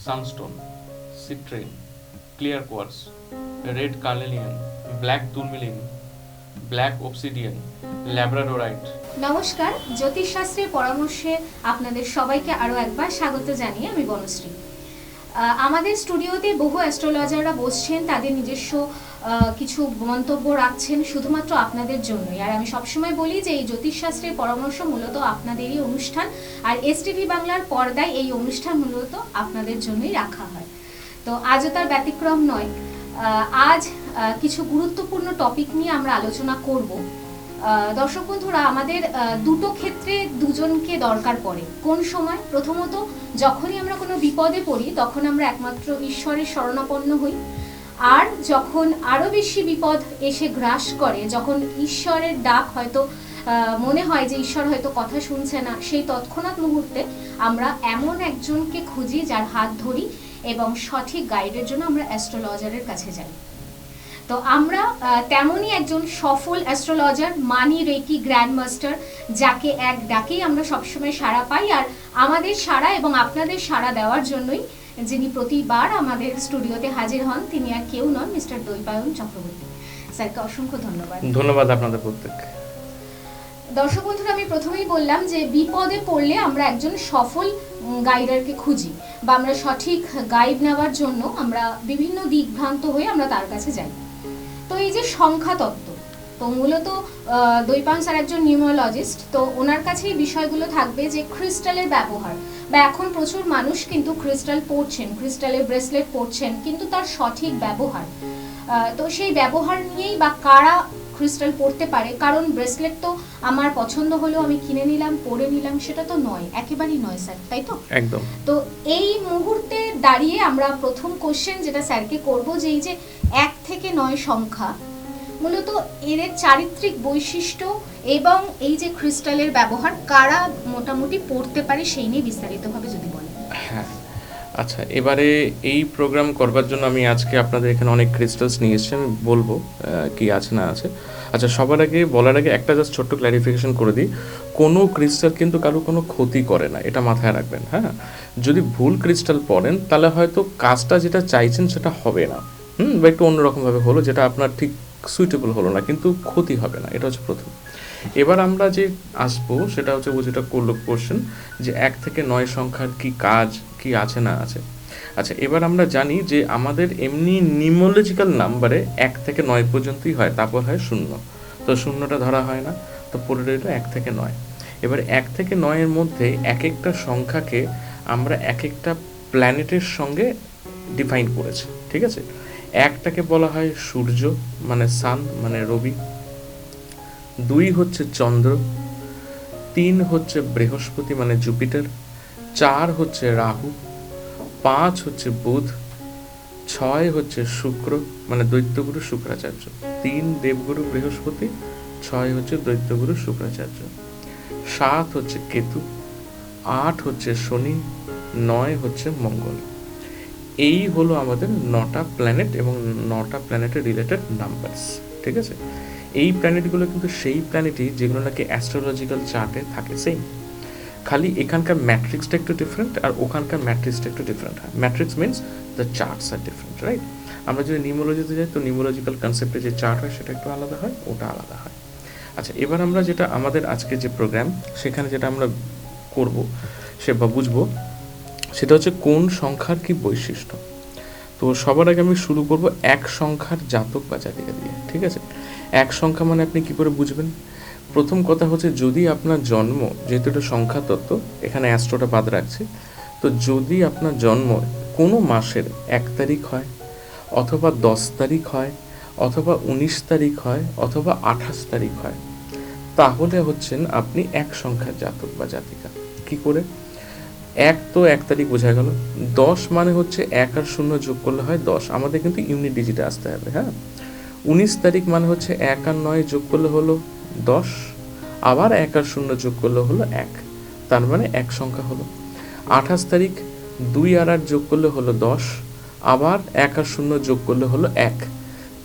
sunstone, citrine, clear quartz, red carnelian, black tourmaline, black obsidian, labradorite. নমস্কার, জ্যোতিষশাস্ত্রের পরামর্শে আপনাদের সবাইকে আরও একবার স্বাগত জানিয়ে আমি বনশ্রী। আমাদের স্টুডিওতে বহু অ্যাস্ট্রোলজাররা বসছেন, তাদের নিজস্ব কিছু মন্তব্য রাখছেন শুধুমাত্র আপনাদের জন্যই। আর আমি সবসময় বলি যে এই জ্যোতিষশাস্ত্রের পরামর্শ মূলত আপনাদেরই অনুষ্ঠান, আর এসটিভি বাংলার পর্দায় এই অনুষ্ঠান মূলত আপনাদের জন্যই রাখা হয়। তো আজও তার ব্যতিক্রম নয়। আজ কিছু গুরুত্বপূর্ণ টপিক নিয়ে আমরা আলোচনা করব। দর্শক বন্ধুরা, আমাদের দুটো ক্ষেত্রে দুজনকে দরকার পড়ে। কোন সময়? প্রথমত, যখনই আমরা কোনো বিপদে পড়ি তখন আমরা একমাত্র ঈশ্বরের শরণাপন্ন হই। আর যখন আরও বেশি বিপদ এসে গ্রাস করে, যখন ঈশ্বরের ডাক হয়তো মনে হয় যে ঈশ্বর হয়তো কথা শুনছে না, সেই তৎক্ষণাৎ মুহূর্তে আমরা এমন একজনকে খুঁজি যার হাত ধরি এবং সঠিক গাইডের জন্য আমরা অ্যাস্ট্রোলজারের কাছে যাই। তো আমরা তেমনই একজন সফল অ্যাস্ট্রোলজার, মানি রেকি গ্র্যান্ড মাস্টার, যাকে এক ডাকেই আমরা সবসময় সাড়া পাই। আর আমাদের সাড়া এবং আপনাদের সাড়া দেওয়ার জন্যই যিনি প্রতিবার আমাদের স্টুডিওতে হাজির হন, তিনি আর কেউ নন, মিস্টার দৈপায়ন চক্রবর্তী। স্যারকে অসংখ্য ধন্যবাদ। ধন্যবাদ আপনাদের প্রত্যেক। দর্শক বন্ধুরা, আমি প্রথমেই বললাম যে বিপদে পড়লে আমরা একজন সফল গাইডারকে খুঁজি, বা আমরা সঠিক গাইড নেওয়ার জন্য আমরা বিভিন্ন দিকভ্রান্ত হয়ে আমরা তার কাছে যাই। তো এই যে সংখ্যা তত্ত্ব, তো মূলত দৈপায়ন স্যার একজন নিউমোলজিস্ট, তো ওনার কাছে এই বিষয়গুলো থাকবে যে ক্রিস্টালের ব্যবহার, বা এখন প্রচুর মানুষ কিন্তু ক্রিস্টাল পড়ছেন, ক্রিস্টালের ব্রেসলেট পড়ছেন, কিন্তু তার সঠিক ব্যবহার, তো সেই ব্যবহার নিয়েই বা কারা ক্রিস্টাল পড়তে পারে। কারণ ব্রেসলেট তো আমার পছন্দ হলো, আমি কিনে নিলাম, পরে নিলাম, সেটা তো নয়, একেবারেই নয় স্যার, তাই তো? একদম। তো এই মুহূর্তে দাঁড়িয়ে আমরা প্রথম কোশ্চেন যেটা স্যারকে করব, যে এই যে 1 থেকে 9 সংখ্যা, মূলত এদের চারিত্রিক বৈশিষ্ট্য এবং এই যে ক্রিস্টালের ব্যবহার কারা মোটামুটি পড়তে পারে সেই নিয়ে বিস্তারিতভাবে যদি বলেন। হ্যাঁ, আচ্ছা, এবারে এই প্রোগ্রাম করবার জন্য আমি আজকে আপনাদের এখানে অনেক ক্রিস্টালস নিয়ে এসেছি, আমি বলবো কি আছে না আছে। আচ্ছা, সবার আগে বলার আগে একটা জাস্ট ছোট্ট ক্ল্যারিফিকেশন করে দিই, কোনো ক্রিস্টাল কিন্তু কারো কোনো ক্ষতি করে না, এটা মাথায় রাখবেন। হ্যাঁ, যদি ভুল ক্রিস্টাল পড়েন তাহলে হয়তো কাজটা যেটা চাইছেন সেটা হবে না, বা একটু অন্যরকমভাবে হলো, যেটা আপনার ঠিক সুইটেবল হলো না, কিন্তু ক্ষতি হবে না, এটা হচ্ছে প্রথম। এবার আমরা যে আসবো সেটা হচ্ছে যেটা করলো কোশ্চেন, যে 1 থেকে 9 সংখ্যার কি কাজ, কি আছে না আছে। আচ্ছা, এবার আমরা জানি যে আমাদের এমনি নিউমোলজিক্যাল নাম্বারে 1 থেকে 9 পর্যন্তই হয়, তারপর হয় 0, তো 0টা ধরা হয় না, তো পড়ে রইল 1 থেকে 9। এবার 1 থেকে 9 এর মধ্যে এক একটা সংখ্যাকে আমরা এক একটা প্ল্যানেটের সঙ্গে ডিফাইন করেছি, ঠিক আছে? একটাকে বলা হয় সূর্য, মানে সান, মানে রবি। 2 হচ্ছে চন্দ্র, 3 হচ্ছে বৃহস্পতি, মানে জুপিটার, 4 হচ্ছে রাহু, 5 হচ্ছে বুধ, 6 হচ্ছে শুক্র, মানে দৈত্যগুরু শুক্রাচার্য। 3 দেবগুরু বৃহস্পতি, 6 হচ্ছে দৈত্যগুরু শুক্রাচার্য, 7 হচ্ছে কেতু, 8 হচ্ছে শনি, 9 হচ্ছে মঙ্গল। এই হলো আমাদের 9টা প্ল্যানেট এবং 9টা প্ল্যানেটের রিলেটেড নাম্বারস, ঠিক আছে? এই প্ল্যানেটগুলো কিন্তু সেই প্ল্যানেটই যেগুলো নাকি অ্যাস্ট্রোলজিক্যাল চার্টে থাকে সেম, খালি এখানকার ম্যাট্রিক্সটা একটু ডিফারেন্ট আর ওখানকার ম্যাট্রিক্সটা একটু ডিফারেন্ট হয়। Matrix means the charts are different, right? আমরা যদি নিউমোলজিতে যাই তো নিউমোলজিক্যাল কনসেপ্টে যে চার্ট হয় সেটা একটু আলাদা হয়, ওটা আলাদা হয়। আচ্ছা, এবার আমরা যেটা আমাদের আজকে যে প্রোগ্রাম, সেখানে যেটা আমরা করব সে বা বুঝবো সেটা হচ্ছে কোন সংখ্যার কি বৈশিষ্ট্য। তো সবার আগে আমি শুরু করব 1 সংখ্যার জাতক বা জাতিকা দিয়ে, ঠিক আছে? 1 সংখ্যা মানে আপনি কি করে বুঝবেন? প্রথম কথা হচ্ছে, যদি আপনার জন্ম, যেহেতু এটা সংখ্যা তত্ত্ব, এখানে অ্যাস্ট্রোটা বাদ রাখছি, তো যদি আপনার জন্ম কোনো মাসের 1 তারিখ হয়, অথবা 10 তারিখ হয়, অথবা 19 তারিখ হয়, অথবা 28 তারিখ হয়, তাহলে হচ্ছেন আপনি 1 সংখ্যার জাতক বা জাতিকা। কি করে? 1 তো 1 তারিখ বোঝা গেল, 10 মানে হচ্ছে 1 আর 0 যোগ করলে হয় 10, আমাদের কিন্তু ইউনিট ডিজিটে আসতে হবে। হ্যাঁ, 19 তারিখ মানে হচ্ছে 1 আর 9 যোগ করলে হলো 10, আবার 1 আর 0 যোগ করলে হলো 1, তার মানে 1 সংখ্যা হলো। 28 তারিখ 2 আর 8 যোগ করলে হলো 10, আবার 1 আর 0 যোগ করলে হলো 1,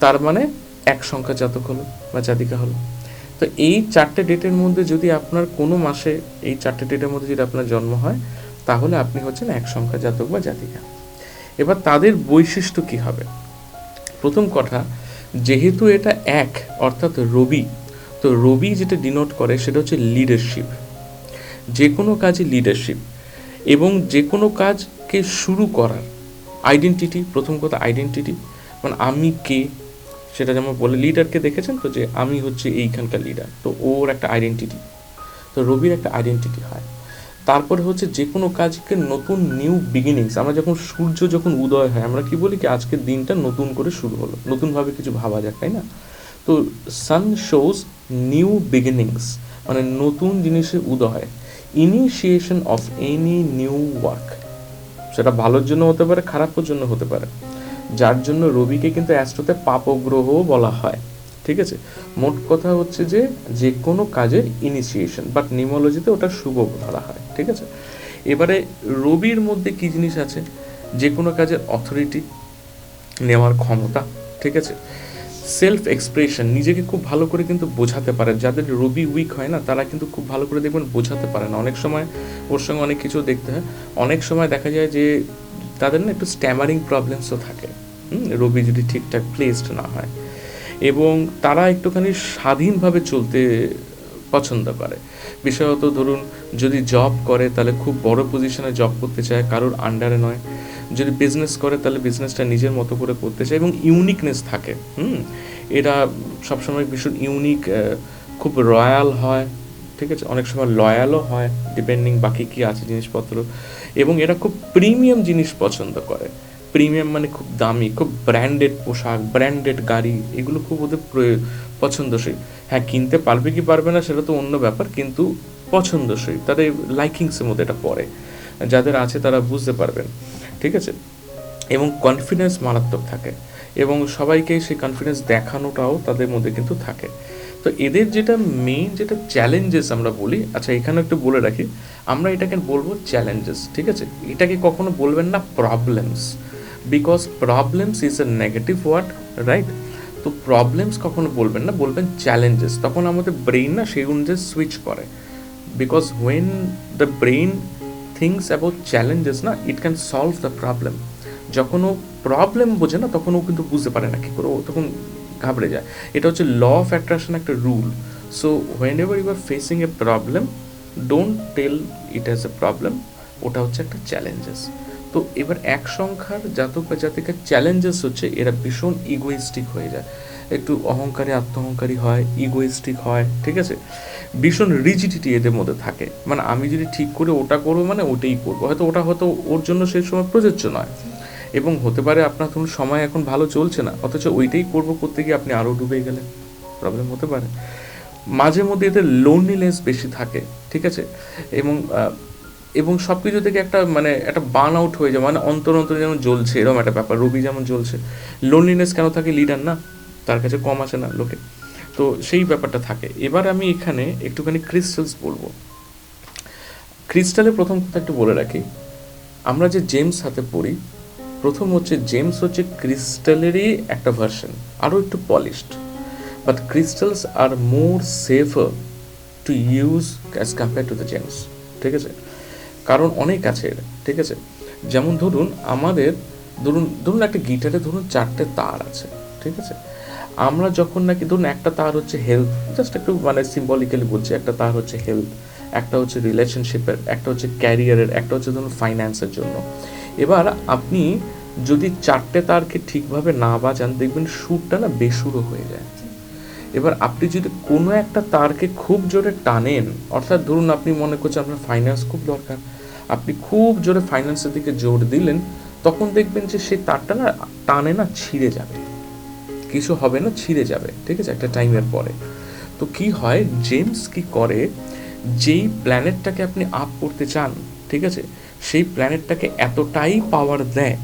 তার মানে 1 সংখ্যা জাতক হলো বা জাতিকা হলো। তো এই 4টে ডেটের মধ্যে যদি আপনার কোনো মাসে এই 4টে ডেটের মধ্যে যদি আপনার জন্ম হয়, তাহলে আপনি হচ্ছেন 1 সংখ্যা জাতক বা জাতিকা। এবার তাদের বৈশিষ্ট্য কি হবে? প্রথম কথা, যেহেতু এটা এক অর্থাৎ রবি, তো রবি যেটা ডিনোট করে সেটা হচ্ছে লিডারশিপ, যে কোনো কাজে লিডারশিপ, এবং যে কোনো কাজকে শুরু করার আইডেন্টিটি। প্রথম কথা আইডেন্টিটি, মানে আমি কে, সেটা যেমন বলে লিডারকে দেখেছেন তো, যে আমি হচ্ছে এইখানকার লিডার, তো ওর একটা আইডেন্টিটি, তো রবির একটা আইডেন্টিটি হয়। তারপরে হচ্ছে যে কোনো কাজকে নতুন নিউ বিগিনিংস, আমরা যখন সূর্য যখন উদয় হয় আমরা কি বলি কি আজকের দিনটা নতুন করে শুরু হলো, নতুনভাবে কিছু ভাবা যাক, তাই না? তো সান শোজ নিউ বিগিনিংস, মানে নতুন জিনিসের উদয়, initiation of any new work, সেটা ভালোর জন্য হতে পারে খারাপের জন্য হতে পারে, যার জন্য রবিকে কিন্তু অ্যাস্ট্রোতে পাপগ্রহ বলা হয়। ঠিক আছে, মোট কথা হচ্ছে যে যে কোনো কাজের ইনিশিয়েশন, বাট নিউমোলজিতে ওটা শুভ ধরা হয়। ঠিক আছে, এবারে রবির মধ্যে কি জিনিস আছে? যে কোনো কাজের অথরিটি নেওয়ার ক্ষমতা, ঠিক আছে, সেলফ এক্সপ্রেশন, নিজেকে খুব ভালো করে কিন্তু বোঝাতে পারে। যাদের রবি উইক হয় না তারা কিন্তু খুব ভালো করে দেখবেন বোঝাতে পারে না, অনেক সময় ওর সঙ্গে অনেক কিছু দেখতে হয়, অনেক সময় দেখা যায় যে তাদের না একটু স্ট্যামারিং প্রবলেমসও থাকে, রবি যদি ঠিকঠাক প্লেসড না হয়, এবং তারা একটুখানি স্বাধীনভাবে চলতে পছন্দ করে। বিশেষত ধরুন যদি জব করে তাহলে খুব বড় পজিশনে জব করতে চায়, কারোর আন্ডারে নয়। যদি বিজনেস করে তাহলে বিজনেসটা নিজের মতো করে করতে চায়, এবং ইউনিকনেস থাকে। এরা সবসময় ভীষণ ইউনিক, খুব রয়্যাল হয়, ঠিক আছে, অনেক সময় লয়ালও হয়, ডিপেন্ডিং বাকি কী আছে জিনিসপত্র, এবং এরা খুব প্রিমিয়াম জিনিস পছন্দ করে। প্রিমিয়াম মানে খুব দামি, খুব ব্র্যান্ডেড পোশাক, ব্র্যান্ডেড গাড়ি, এগুলো খুব ওদের পছন্দসই। হ্যাঁ, কিনতে পারবে কি পারবে না সেটা তো অন্য ব্যাপার, কিন্তু পছন্দসই, তাদের লাইকিংসের মধ্যে এটা পড়ে, যাদের আছে তারা বুঝতে পারবেন। ঠিক আছে, এবং কনফিডেন্স মারাত্মক থাকে, এবং সবাইকে সেই কনফিডেন্স দেখানোটাও তাদের মধ্যে কিন্তু থাকে। তো এদের যেটা মেইন যেটা চ্যালেঞ্জেস আমরা বলি, আচ্ছা এখানে একটু বলে রাখি, আমরা এটাকে বলবো চ্যালেঞ্জেস। ঠিক আছে, এটাকে কখনো বলবেন না problems, because problems is a negative word, right? তো প্রবলেমস কখনো বলবেন না, বলবেন চ্যালেঞ্জেস, তখন আমাদের ব্রেইন না সেই অনুযায়ী সুইচ করে, because when the brain thinks about challenges না, it can solve the problem. যখন ও প্রবলেম বোঝে না তখন ও কিন্তু বুঝতে পারে না কী করে, ও তখন ঘাবড়ে যায়। এটা হচ্ছে ল অফ অ্যাট্রাকশন একটা rule. So whenever you are facing a problem, don't tell it as a problem, ওটা হচ্ছে একটা চ্যালেঞ্জেস। তো এবার এক সংখ্যার জাতক বা জাতিকার চ্যালেঞ্জেস হচ্ছে এরা ভীষণ ইগোইস্টিক হয়ে যায়, একটু অহংকারী আত্মহংকারী হয়, ইগোইস্টিক হয়, ঠিক আছে, ভীষণ রিজিডিটি এদের মধ্যে থাকে, মানে আমি যদি ঠিক করে ওটা করবো মানে ওটাই করবো, হয়তো ওটা হয়তো ওর জন্য সেই সময় প্রযোজ্য নয়, এবং হতে পারে আপনার ধরুন সময় এখন ভালো চলছে না, অথচ ওইটাই করবো করতে গিয়ে আপনি আরও ডুবে গেলেন, প্রবলেম হতে পারে। মাঝে মধ্যে এদের লোনলিনেস বেশি থাকে, ঠিক আছে, এবং সব কিছু থেকে একটা মানে একটা বার্ন আউট হয়ে যায়, মানে অন্তর যেমন জ্বলছে, এরকম একটা ব্যাপার, রবি যেমন জ্বলছে। লোনলিনেস কেন থাকে? লিডার না, তার কাছে কম আসে না লোকে, তো সেই ব্যাপারটা থাকে। এবার আমি এখানে একটুখানি ক্রিস্টালস বলবো। ক্রিস্টালে প্রথম কথা একটু বলে রাখি, আমরা যে জেমস হাতে পড়ি, প্রথম হচ্ছে জেমস হচ্ছে ক্রিস্টালেরই একটা ভার্সন, আরও একটু polished, but crystals are more safer to use as compare to the gems. ঠিক আছে, কারণ অনেক আছে এর, ঠিক আছে, যেমন ধরুন আমাদের ধরুন একটা গিটারে ধরুন 4টে তার আছে, ঠিক আছে, আমরা যখন নাকি ধরুন একটা তার হচ্ছে হেলথ, জাস্ট একটু মানে সিম্বলিক্যালি বলছি, একটা তার হচ্ছে হেলথ, একটা হচ্ছে রিলেশনশিপের, একটা হচ্ছে ক্যারিয়ারের, একটা হচ্ছে ধরুন ফাইন্যান্সের জন্য। এবার আপনি যদি 4টে তারকে ঠিকভাবে না বাজান, দেখবেন সুরটা না বেসুরো হয়ে যায়। এবার আপনি যদি কোনো একটা তারকে খুব জোরে টানেন, অর্থাৎ ধরুন আপনি মনে করছেন আপনার ফাইন্যান্স খুব দরকার, আপনি খুব জোরে ফাইন্যান্সের দিকে জোর দিলেন, তখন দেখবেন যে সেই তারটা না টানে না ছিঁড়ে যাবে, কিছু হবে না, ছিঁড়ে যাবে, ঠিক আছে, একটা টাইমের পরে। তো কি হয়, জেমস কি করে, যেই প্ল্যানেটটাকে আপনি আপ করতে চান, ঠিক আছে, সেই প্ল্যানেটটাকে এতটাই পাওয়ার দেয়,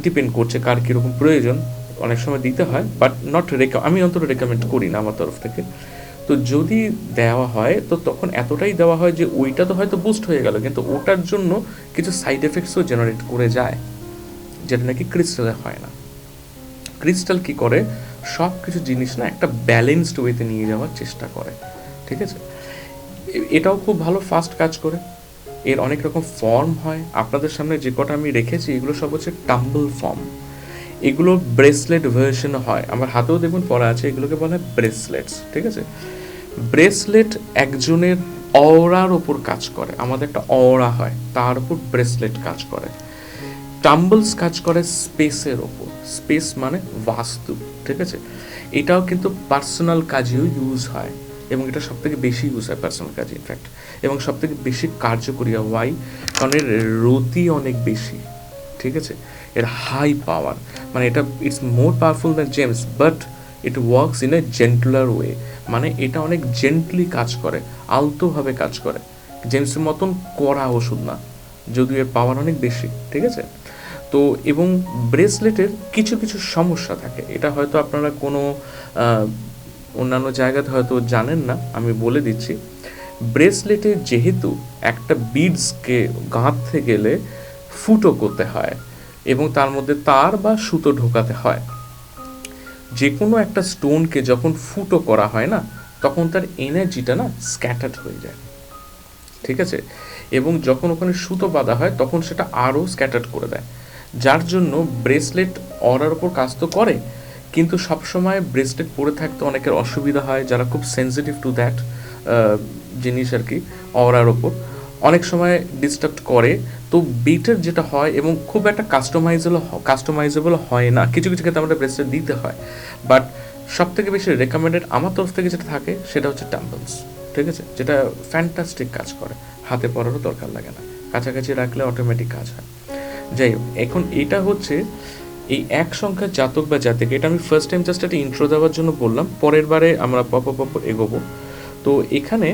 ডিপেন্ড করছে কার কীরকম প্রয়োজন, অনেক সময় দিতে হয়, বাট আমি অন্তত রেকমেন্ড করি না আমার তরফ থেকে। তো যদি দেওয়া হয় তো তখন এতটাই দেওয়া হয় যে ওইটা তো হয়তো বুস্ট হয়ে গেল, কিন্তু ওটার জন্য কিছু সাইড এফেক্টসও জেনারেট করে যায়, যেটা নাকি ক্রিস্টালে হয় না। ক্রিস্টাল কি করে, সব কিছু জিনিস না একটা ব্যালেন্সড ওয়েতে নিয়ে যাওয়ার চেষ্টা করে, ঠিক আছে, এটাও খুব ভালো ফাস্ট কাজ করে, এর অনেক রকম ফর্ম হয়। আপনাদের সামনে যে কটা আমি রেখেছি এগুলো সব হচ্ছে টাম্বল ফর্ম। এগুলো ব্রেসলেট ভার্সন হয়, আমার হাতেও দেখুন পরা আছে, এগুলোকে বলা হয় ব্রেসলেটস। ঠিক আছে, ব্রেসলেট একজনের অরার ওপর কাজ করে, আমাদের একটা অরা হয় তার উপর ব্রেসলেট কাজ করে। টাম্বলস কাজ করে স্পেসের ওপর, স্পেস মানে বাস্তু। ঠিক আছে, এটাও কিন্তু পার্সোনাল কাজেও ইউজ হয় এবং এটা সব থেকে বেশি ইউজ হয় পার্সোনাল কাজে ইনফ্যাক্ট, এবং সব থেকে বেশি কার্যকরী। ওয়াই? কারণ এর রতি অনেক বেশি। ঠিক আছে, এর হাই পাওয়ার, মানে এটা it's more powerful than gems, but it works in a gentler way. মানে এটা অনেক জেন্টলি কাজ করে, আলতোভাবে কাজ করে, জেমসের মতন কড়া ওষুধ না, যদিও এর পাওয়ার অনেক বেশি। ঠিক আছে, তো এবং ব্রেসলেটের কিছু কিছু সমস্যা থাকে, এটা হয়তো আপনারা কোনো অন্যান্য জায়গাতে হয়তো জানেন না, আমি বলে দিচ্ছি। ব্রেসলেটে যেহেতু একটা বিডসকে গাঁথতে গেলে ফুটো করতে হয় এবং তার মধ্যে তার বা সুতো ঢোকাতে হয়, যে কোনো একটা স্টোনকে যখন ফুটো করা হয় না, তখন তার এনার্জিটা না স্ক্যাটার্ড হয়ে যায়। ঠিক আছে, এবং যখন ওখানে সুতো বাঁধা হয় তখন সেটা আরও স্ক্যাটার্ড করে দেয়, যার জন্য ব্রেসলেট অরার ওপর কাজ তো করে, কিন্তু সবসময় ব্রেসলেট পরে থাকতে অনেকের অসুবিধা হয়, যারা খুব সেন্সিটিভ টু দ্যাট জিনিস আর কি, অরার ওপর অনেক সময় ডিস্টার্ব করে। তো বেটার যেটা হয়, এবং খুব একটা কাস্টমাইজেবল হয় না, কিছু কিছু ক্ষেত্রে আমাদের ব্রেসলেট দিতে হয়, বাট সব থেকে বেশি রেকমেন্ডেড আমার তরফ থেকে যেটা থাকে সেটা হচ্ছে টাম্বলস। ঠিক আছে, যেটা ফ্যান্টাস্টিক কাজ করে, হাতে পরারও দরকার লাগে না, কাছাকাছি রাখলে অটোমেটিক কাজ হয়। যাই হোক, এখন এটা হচ্ছে এই এক সংখ্যার জাতক বা জাতিকা, এটা আমি ফার্স্ট টাইম জাস্ট একটা ইন্ট্রো দেওয়ার জন্য বললাম, পরের বারে আমরা পপ এগোবো। তো এখানে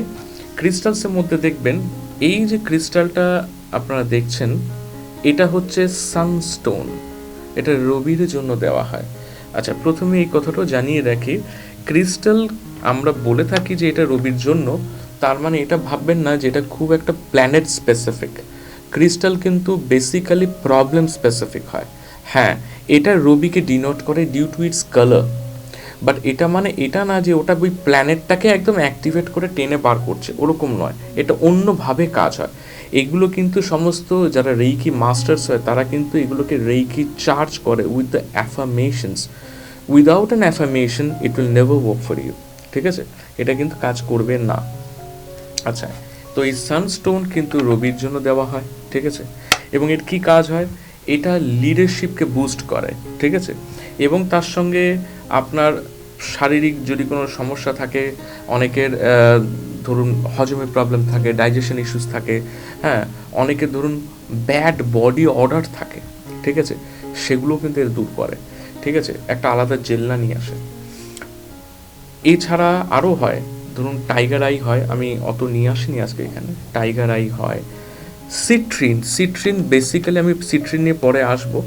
ক্রিস্টালসের মধ্যে দেখবেন, এই যে ক্রিস্টালটা আপনারা দেখছেন এটা হচ্ছে সানস্টোন, এটা রবির জন্য দেওয়া হয়। আচ্ছা, প্রথমে এই কথাটাও জানিয়ে রাখি, ক্রিস্টাল আমরা বলে থাকি যে এটা রবির জন্য, তার মানে এটা ভাববেন না যে এটা খুব একটা প্ল্যানেট স্পেসিফিক। ক্রিস্টাল কিন্তু বেসিক্যালি প্রবলেম স্পেসিফিক হয়। হ্যাঁ, এটা রবিকে ডিনোট করে due to its colour, but এটা মানে এটা না যে ওটা ওই প্ল্যানেটটাকে একদম অ্যাক্টিভেট করে টেনে বার করছে, ওরকম নয়, এটা অন্যভাবে কাজ হয়। এগুলো কিন্তু সমস্ত যারা রেইকি মাস্টার্স হয় তারা কিন্তু এগুলোকে রেইকি চার্জ করে with the affirmations. Without an affirmation it will never work for you. ঠিক আছে, এটা কিন্তু কাজ করবে না। আচ্ছা, তো এই সানস্টোন কিন্তু রবির জন্য দেওয়া হয়। ঠিক আছে, এবং এর কী কাজ হয়, এটা লিডারশিপকে বুস্ট করে। ঠিক আছে, এবং তার সঙ্গে আপনার শারীরিক যদি কোনো সমস্যা থাকে, অনেকের ধরুন হজমের প্রবলেম থাকে, ডাইজেশন ইস্যুস থাকে, হ্যাঁ, অনেকের ধরুন ব্যাড বডি অর্ডার থাকে, ঠিক আছে, সেগুলো কিন্তু এর দূর করে। ঠিক আছে, একটা আলাদা জেল্লা নিয়ে আসে। এছাড়া আরও হয়, ধরুন টাইগার আই হয়, আমি অত নিয়ে আসিনি আজকে এখানে, টাইগার আই হয়, সিট্রিন বেসিক্যালি আমি সিট্রিন নিয়ে পরে আসবো।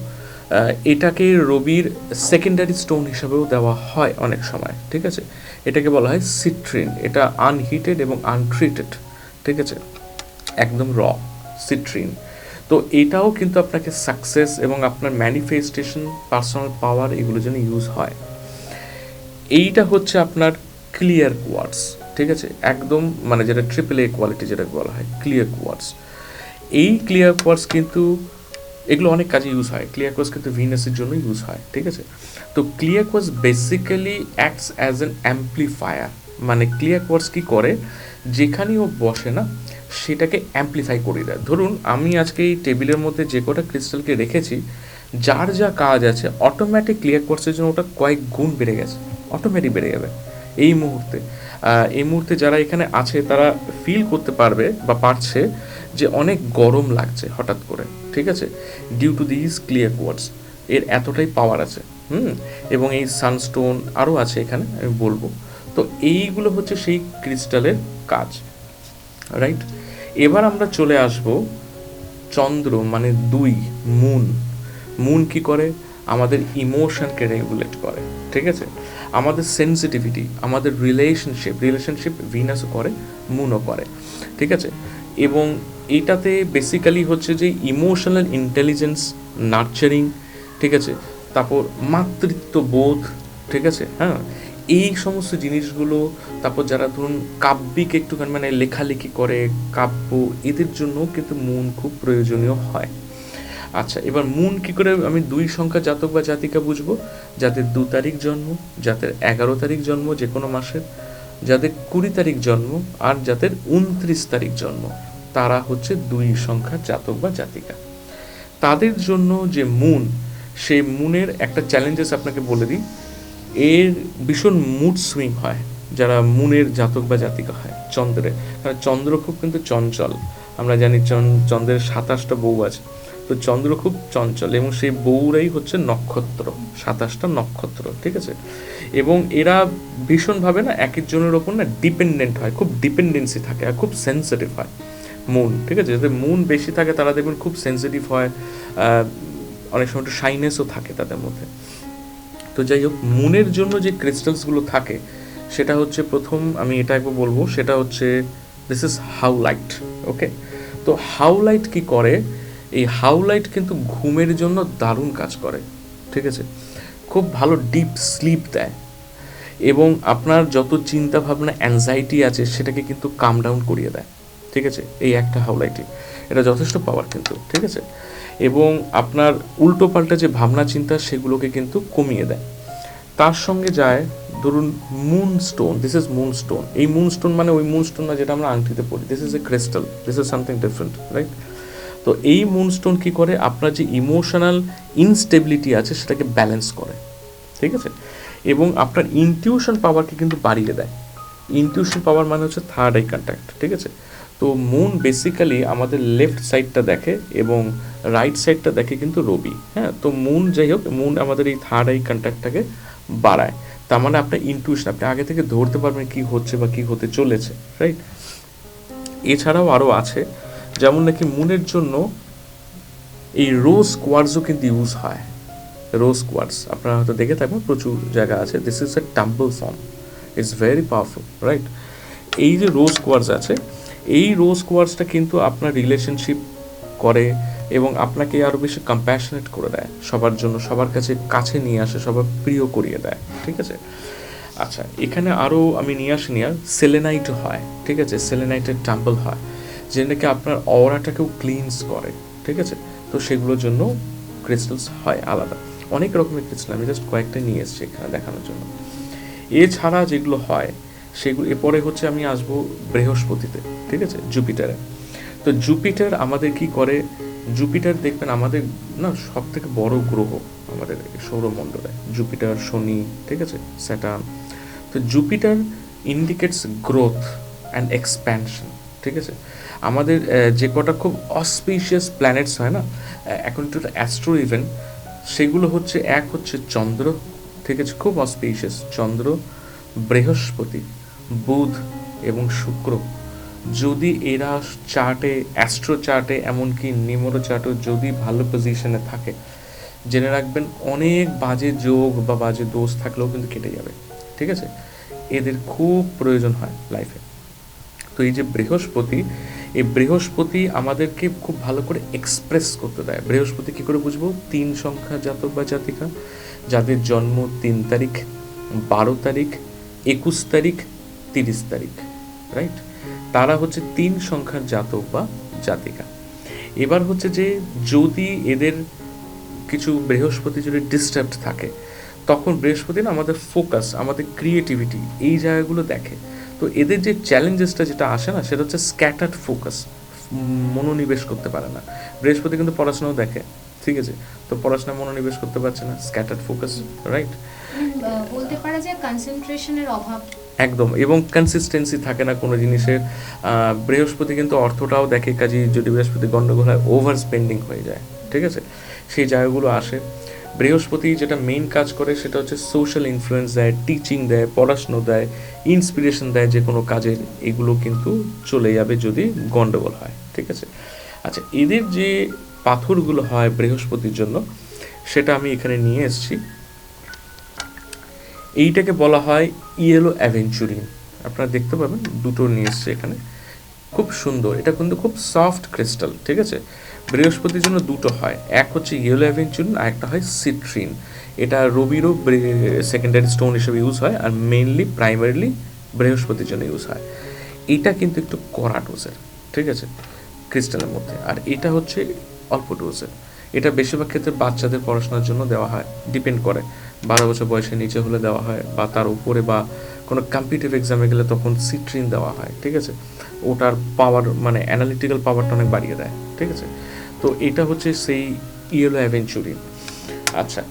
এটাকে রবির সেকেন্ডারি স্টোন হিসাবেও দেওয়া হয় অনেক সময়। ঠিক আছে, এটাকে বলা হয় সিট্রিন, এটা আনহিটেড এবং আনট্রিটেড। ঠিক আছে, একদম র সিট্রিন। তো এটাও কিন্তু আপনাকে সাকসেস এবং আপনার ম্যানিফেস্টেশন, পার্সোনাল পাওয়ার, এগুলোর জন্য ইউজ হয়। এইটা হচ্ছে আপনার ক্লিয়ার কোয়ার্টস। ঠিক আছে, একদম মানে যেটা ট্রিপল এ কোয়ালিটি যেটা বলা হয় ক্লিয়ার কোয়ার্টস। এই ক্লিয়ার কোয়ার্টস কিন্তু এগুলো অনেক কাজে ইউজ হয়। ক্লিয়ার কোয়ার্টস কিন্তু ভিনাসের জন্য ইউজ হয়। ঠিক আছে, তো clear quartz basically acts as an amplifier. মানে ক্লিয়ার কোয়ার্টস কী করে, যেখানেই ও বসে না সেটাকে অ্যাম্প্লিফাই করে দেয়। ধরুন আমি আজকে এই টেবিলের মধ্যে যে কটা ক্রিস্টালকে রেখেছি, যার যা কাজ আছে অটোমেটিক ক্লিয়ার কোয়ার্টসের জন্য ওটা কয়েক গুণ বেড়ে গেছে, অটোমেটিক বেড়ে যাবে এই মুহূর্তে। এই মুহূর্তে যারা এখানে আছে তারা ফিল করতে পারবে বা পারছে যে অনেক গরম লাগছে হঠাৎ করে। ঠিক আছে, due to this clear quartz, এর এতটাই পাওয়ার আছে। এবং এই সানস্টোন আরও আছে এখানে, আমি বলবো। তো এইগুলো হচ্ছে সেই ক্রিস্টালের কাজ, রাইট। এবার আমরা চলে আসব চন্দ্র, মানে মুন কি করে, আমাদের ইমোশনকে রেগুলেট করে। ঠিক আছে, আমাদের সেন্সিটিভিটি, আমাদের রিলেশনশিপ ভিনাসও করে, মুনও করে। ঠিক আছে, এবং এটাতে বেসিক্যালি হচ্ছে যে ইমোশনাল ইন্টেলিজেন্স, নার্চারিং, ঠিক আছে, তারপর মাতৃত্ববোধ, ঠিক আছে, হ্যাঁ, এই সমস্ত জিনিসগুলো, তারপর যারা ধরুন কাব্যিক একটুখানি মানে লেখালেখি করে, কাব্য, এদের জন্য কিন্তু মুন খুব প্রয়োজনীয় হয়। আচ্ছা, এবার মুন কি করে আমি 2 সংখ্যা জাতক বা জাতিকা বুঝবো? যাদের 2 তারিখ জন্ম, যাদের 11 তারিখ জন্ম যে কোনো মাসের, যাদের 20 তারিখ জন্ম, আর যাদের 29 তারিখ জন্ম, তারা হচ্ছে 2 সংখ্যা জাতক বা জাতিকা। তাদের জন্য যে মুন, সেই মুনের একটা চ্যালেঞ্জেস আপনাকে বলে দিই, এর ভীষণ মুড সুইং হয় যারা মুনের জাতক বা জাতিকা হয় চন্দ্রে। কারণ চন্দ্র খুব কিন্তু চঞ্চল, আমরা জানি চন্দ্রের 27টা বউ আছে, তো চন্দ্র খুব চঞ্চল এবং সেই বউরাই হচ্ছে নক্ষত্র, 27টা নক্ষত্র, ঠিক আছে। এবং এরা ভীষণভাবে না একের জনের ওপর না ডিপেন্ডেন্ট হয়, খুব ডিপেন্ডেন্সি থাকে আর খুব সেন্সিটিভ হয় মুন, ঠিক আছে। যাদের মুন বেশি থাকে তারা দেখবেন খুব সেন্সিটিভ হয়, অনেক সময় একটু শাইনেসও থাকে তাদের মধ্যে। তো যাই হোক, মুনের জন্য যে ক্রিস্টালসগুলো থাকে সেটা হচ্ছে, প্রথম আমি এটা একবার বলবো, সেটা হচ্ছে দিস ইজ হাউলাইট। ওকে, তো হাউলাইট কি করে? এই হাউলাইট কিন্তু ঘুমের জন্য দারুণ কাজ করে, ঠিক আছে। খুব ভালো ডিপ স্লিপ দেয় এবং আপনার যত চিন্তা ভাবনা অ্যাংজাইটি আছে সেটাকে কিন্তু কাম ডাউন করিয়ে দেয়, ঠিক আছে। এই একটা হাউলাইটই, এটা যথেষ্ট পাওয়ার কিন্তু, ঠিক আছে। এবং আপনার উল্টো পাল্টা যে ভাবনা চিন্তা সেগুলোকে কিন্তু কমিয়ে দেয়। তার সঙ্গে যায় ধরুন moon stone, this is moon stone. এই মুন স্টোন মানে ওই মুন স্টোন না যেটা আমরা আংটিতে পড়ি, this is a crystal, this is something different, right. তো এই মুন স্টোন কী করে? আপনার যে ইমোশনাল ইনস্টেবিলিটি আছে সেটাকে ব্যালেন্স করে, ঠিক আছে। এবং আপনার ইনটিউশন পাওয়ারকে কিন্তু বাড়িয়ে দেয়। ইনটিউশন পাওয়ার মানে হচ্ছে থার্ড আই কন্ট্যাক্ট, ঠিক আছে। তো মুন বেসিক্যালি আমাদের লেফট সাইডটা দেখে এবং রাইট সাইডটা দেখে কিন্তু রবি, হ্যাঁ। তো মুন, যাই হোক, মুন আমাদের এই থার্ড আই কন্ট্যাক্টটাকে বাড়ায়। তার মানে আপনার ইনটিউশন, আপনি আগে থেকে ধরতে পারবেন কী হচ্ছে বা কী হতে চলেছে, রাইট। এছাড়াও আরও আছে, যেমন নাকি মুনের জন্য এই রোজ কোয়ার্টজও কিন্তু ইউজ হয়। রোজ কোয়ার্টজ আপনারা হয়তো দেখে থাকবেন, প্রচুর জায়গা আছে। This is a tumble form, it's very powerful, right. এই যে রোজ কোয়ার্টজ আছে, এই রোজ কোয়ার্টজটা কিন্তু আপনার রিলেশনশিপ করে এবং আপনাকে আরও বেশি কম্প্যাশনেট করে দেয়, সবার জন্য, সবার কাছে নিয়ে আসে, সবার প্রিয় করিয়ে দেয়, ঠিক আছে। আচ্ছা, এখানে আরও আমি নিয়ে আসিনি, আর সেলেনাইট হয়, ঠিক আছে। সেলেনাইটের টাম্বল হয়, যে নাকি আপনার অরাটাকেও ক্লিনস করে, ঠিক আছে। তো সেগুলোর জন্য ক্রিস্টালস হয় আলাদা, অনেক রকমের ক্রিস্টাল, আমি জাস্ট কয়েকটা নিয়ে এসেছি এখানে দেখানোর জন্য। এছাড়া যেগুলো হয় সেগুলো, এরপরে হচ্ছে আমি আসবো বৃহস্পতিতে, ঠিক আছে, জুপিটারে। তো জুপিটার আমাদের কি করে? জুপিটার দেখবেন আমাদের না সব থেকে বড় গ্রহ আমাদের সৌরমণ্ডলে, জুপিটার, শনি, ঠিক আছে, স্যাটার্ন। তো Jupiter indicates growth and expansion, ঠিক আছে। আমাদের যে কটা খুব অসপিশিয়াস প্ল্যানেটস হয় না এখন টু অ্যাস্ট্রো ইভেন্ট, সেগুলো হচ্ছে, এক হচ্ছে চন্দ্র, ঠিক আছে, খুব অসপিশিয়াস চন্দ্র, বৃহস্পতি, বুধ এবং শুক্র। যদি এরা চার্টে, অ্যাস্ট্রো চার্টে, এমনকি নিমোরো চার্টও যদি ভালো পজিশনে থাকে, জেনে রাখবেন অনেক বাজে যোগ বা বাজে দোষ থাকলেও কিন্তু কেটে যাবে, ঠিক আছে। এদের খুব প্রয়োজন হয় লাইফে। তো এই যে বৃহস্পতি, এই বৃহস্পতি আমাদেরকে খুব ভালো করে এক্সপ্রেস করতে দেয়। বৃহস্পতি কী করে বুঝবো? 3 সংখ্যা জাতক বা জাতিকা, যাদের জন্ম 3 তারিখ, 12 তারিখ, 21 তারিখ, 30 তারিখ, রাইট, তারা হচ্ছে 3 সংখ্যার জাতক বা জাতিকা। এবার হচ্ছে যে যদি এদের কিছু বৃহস্পতি যদি ডিস্টার্বড থাকে, তখন বৃহস্পতি না আমাদের ফোকাস, আমাদের ক্রিয়েটিভিটি, এই জায়গাগুলো দেখে। তো এদের যে চ্যালেঞ্জেসটা যেটা আসে না, সেটা হচ্ছে স্ক্যাটার্ড ফোকাস, মনোনিবেশ করতে পারে না। বৃহস্পতি কিন্তু পড়াশোনাও দেখে, ঠিক আছে, তো পড়াশোনায় মনোনিবেশ করতে পারছে না, স্ক্যাটার্ড ফোকাস, রাইট। বলতে পারা যায় কনসেন্ট্রেশনের অভাব, একদম, এবং কনসিস্টেন্সি থাকে না কোনো জিনিসের। বৃহস্পতি কিন্তু অর্থটাও দেখে, কাজেই যদি বৃহস্পতি গণ্ডগোল হয়, ওভার স্পেন্ডিং হয়ে যায়, ঠিক আছে, সেই জায়গাগুলো আসে। বৃহস্পতি যেটা মেইন কাজ করে সেটা হচ্ছে সোশ্যাল ইনফ্লুয়েন্স দেয়, টিচিং দেয়, পড়াশুনো দেয়, ইন্সপিরেশন দেয় যে কোনো কাজের, এগুলো কিন্তু চলে যাবে যদি গণ্ডগোল হয়, ঠিক আছে। আচ্ছা, এদের যে পাথরগুলো হয় বৃহস্পতির জন্য, সেটা আমি এখানে নিয়ে এসেছি। এইটাকে বলা হয় ইয়েলো অ্যাভেঞ্চুরিন, আপনারা দেখতে পাবেন, দুটো নিয়ে এসছে এখানে, খুব সুন্দর। এটা কিন্তু খুব সফট ক্রিস্টাল, ঠিক আছে। বৃহস্পতির জন্য দুটো হয়, এক হচ্ছে ইয়েলো অ্যাভেঞ্চুরিন আর একটা হয় সিট্রিন। এটা রবিরও সেকেন্ডারি স্টোন হিসেবে ইউজ হয়, আর মেইনলি প্রাইমারিলি বৃহস্পতির জন্য ইউজ হয়। এটা কিন্তু একটু কড়া ডোজের, ঠিক আছে, ক্রিস্টালের মধ্যে। আর এটা হচ্ছে অল্প ডোজের। এটা বেশিরভাগ ক্ষেত্রে বাচ্চাদের পড়াশোনার জন্য দেওয়া হয়, ডিপেন্ড করে 12 বছর বয়সের নিচে হলে দেওয়া হয়, বা তার উপরে, বা কোনো কম্পিটিটিভ এক্সামে গেলে তখন সিট্রিন দেওয়া হয়, ঠিক আছে। ওটার পাওয়ার মানে অ্যানালিটিক্যাল পাওয়ারটা অনেক বাড়িয়ে দেয়, ঠিক আছে। তো এটা হচ্ছে সেই ইয়েলো অ্যাভেঞ্চুরিন। আচ্ছা,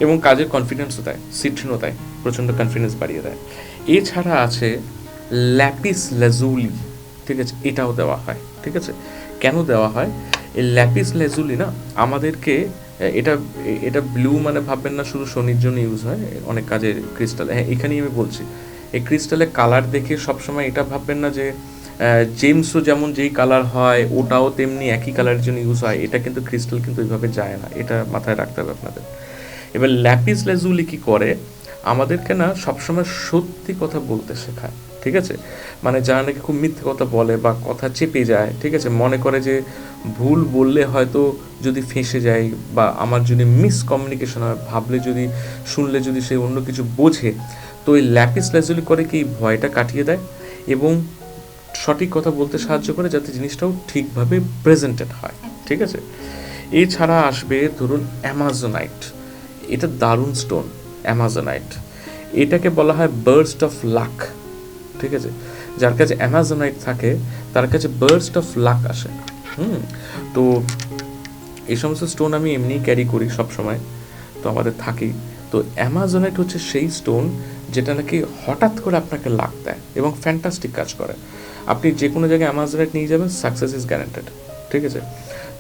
এবং কাজের কনফিডেন্সও দেয়, সিট্রিনও দেয়, প্রচণ্ড কনফিডেন্স বাড়িয়ে দেয়। এছাড়া আছে ল্যাপিস লাজুলি, ঠিক আছে, এটাও দেওয়া হয়, ঠিক আছে। কেন দেওয়া হয়? এই ল্যাপিস লাজুলি না আমাদেরকে, এটা এটা ব্লু মানে ভাববেন না শুধু শনির জন্য ইউজ হয়, অনেক কাজে ক্রিস্টাল, হ্যাঁ এখানেই আমি বলছি। এই ক্রিস্টালের কালার দেখে সবসময় এটা ভাববেন না যে জেমসও যেমন যেই কালার হয় ওটাও তেমনি একই কালারের জন্য ইউজ হয়, এটা কিন্তু ক্রিস্টাল কিন্তু ওইভাবে যায় না, এটা মাথায় রাখতে হবে আপনাদের। এবার ল্যাপিস লাজুলি কী করে, আমাদেরকে না সবসময় সত্যি কথা বলতে শেখায়, ঠিক আছে। মানে যারা নাকি খুব মিথ্যে কথা বলে বা কথা চেপে যায়, ঠিক আছে, মনে করে যে ভুল বললে হয়তো যদি ফেঁসে যায়, বা আমার যদি মিসকমিউনিকেশন হয়, ভাবলে যদি, শুনলে যদি সে অন্য কিছু বোঝে, তো এই ল্যাপিস লাজুলি করে কি ভয়টা কাটিয়ে দেয় এবং সঠিক কথা বলতে সাহায্য করে, যাতে জিনিসটাও ঠিকভাবে প্রেজেন্টেড হয়, ঠিক আছে। এছাড়া আসবে ধরুন অ্যামাজোনাইট, এটা দারুণ স্টোন, অ্যামাজোনাইট। এটাকে বলা হয় বার্স্ট অফ লাক, ঠিক আছে। যার কাছে অ্যামাজোনাইট থাকে তার কাছে বার্স্ট অফ লাক আসে। তো এই সমস্ত স্টোন আমি এমনি ক্যারি করি সব সময়, তো আমাদের থাকেই। তো অ্যামাজোনাইট হচ্ছে সেই স্টোন যেটা নাকি হঠাৎ করে আপনাকে লাক দেয় এবং ফ্যান্টাস্টিক কাজ করে। আপনি যে কোনো জায়গায় অ্যামাজোনাইট নিয়ে যাবেন, সাকসেস ইজ গ্যারান্টেড, ঠিক আছে।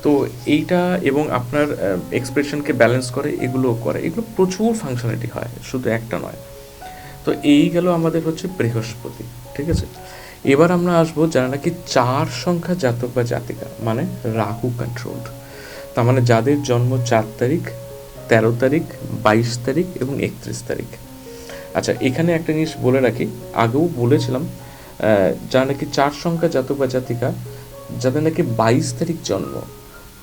তো এইটা এবং আপনার এক্সপ্রেশনকে ব্যালেন্স করে, এগুলোও করে, এগুলো প্রচুর ফাংশনালিটি হয়, শুধু একটা নয়। তো এই গেল আমাদের হচ্ছে বৃহস্পতি, ঠিক আছে। এবার আমরা আসবো যারা নাকি 4 সংখ্যা জাতক বা জাতিকা, মানে রাহু কন্ট্রোলড, তার মানে যাদের জন্ম 4 তারিখ, 13 তারিখ, 22 তারিখ এবং 31 তারিখ। আচ্ছা, এখানে একটা জিনিস বলে রাখি, আগেও বলেছিলাম, যারা নাকি 4 সংখ্যা জাতক বা জাতিকা, যাদের নাকি 22 তারিখ জন্ম,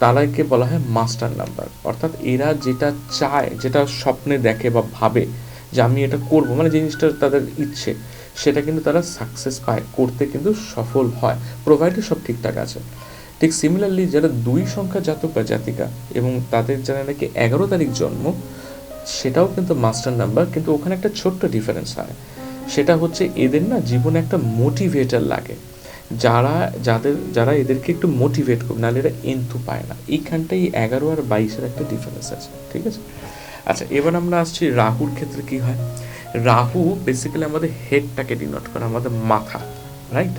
তারাকে বলা হয় মাস্টার নাম্বার। অর্থাৎ এরা যেটা চায়, যেটা স্বপ্নে দেখে বা ভাবে যে আমি এটা করব, মানে জিনিসটা তাদের ইচ্ছে, সেটা কিন্তু তারা সাকসেস পায়, করতে কিন্তু সফল হয়, প্রোভাইডে সব ঠিকঠাক আছে। ঠিক সিমিলারলি যারা 2 সংখ্যা জাতক বা জাতিকা এবং তাদের যারা নাকি 11 তারিখ জন্ম, সেটাও কিন্তু মাস্টার নাম্বার, কিন্তু ওখানে একটা ছোট্ট ডিফারেন্স হয়। সেটা হচ্ছে এদের না জীবনে একটা মোটিভেটার লাগে, যারা এদেরকে একটু মোটিভেট করবে, নাহলে এরা এন্থু পায় না। এইখানটাই 11 আর 22-এর একটা ডিফারেন্স আছে, ঠিক আছে। আচ্ছা, এবার আমরা আসছি রাহুর ক্ষেত্রে কি হয়। রাহু বেসিক্যালি আমাদের হেডটাকে ডিনোট করে, আমাদের মাথা, রাইট।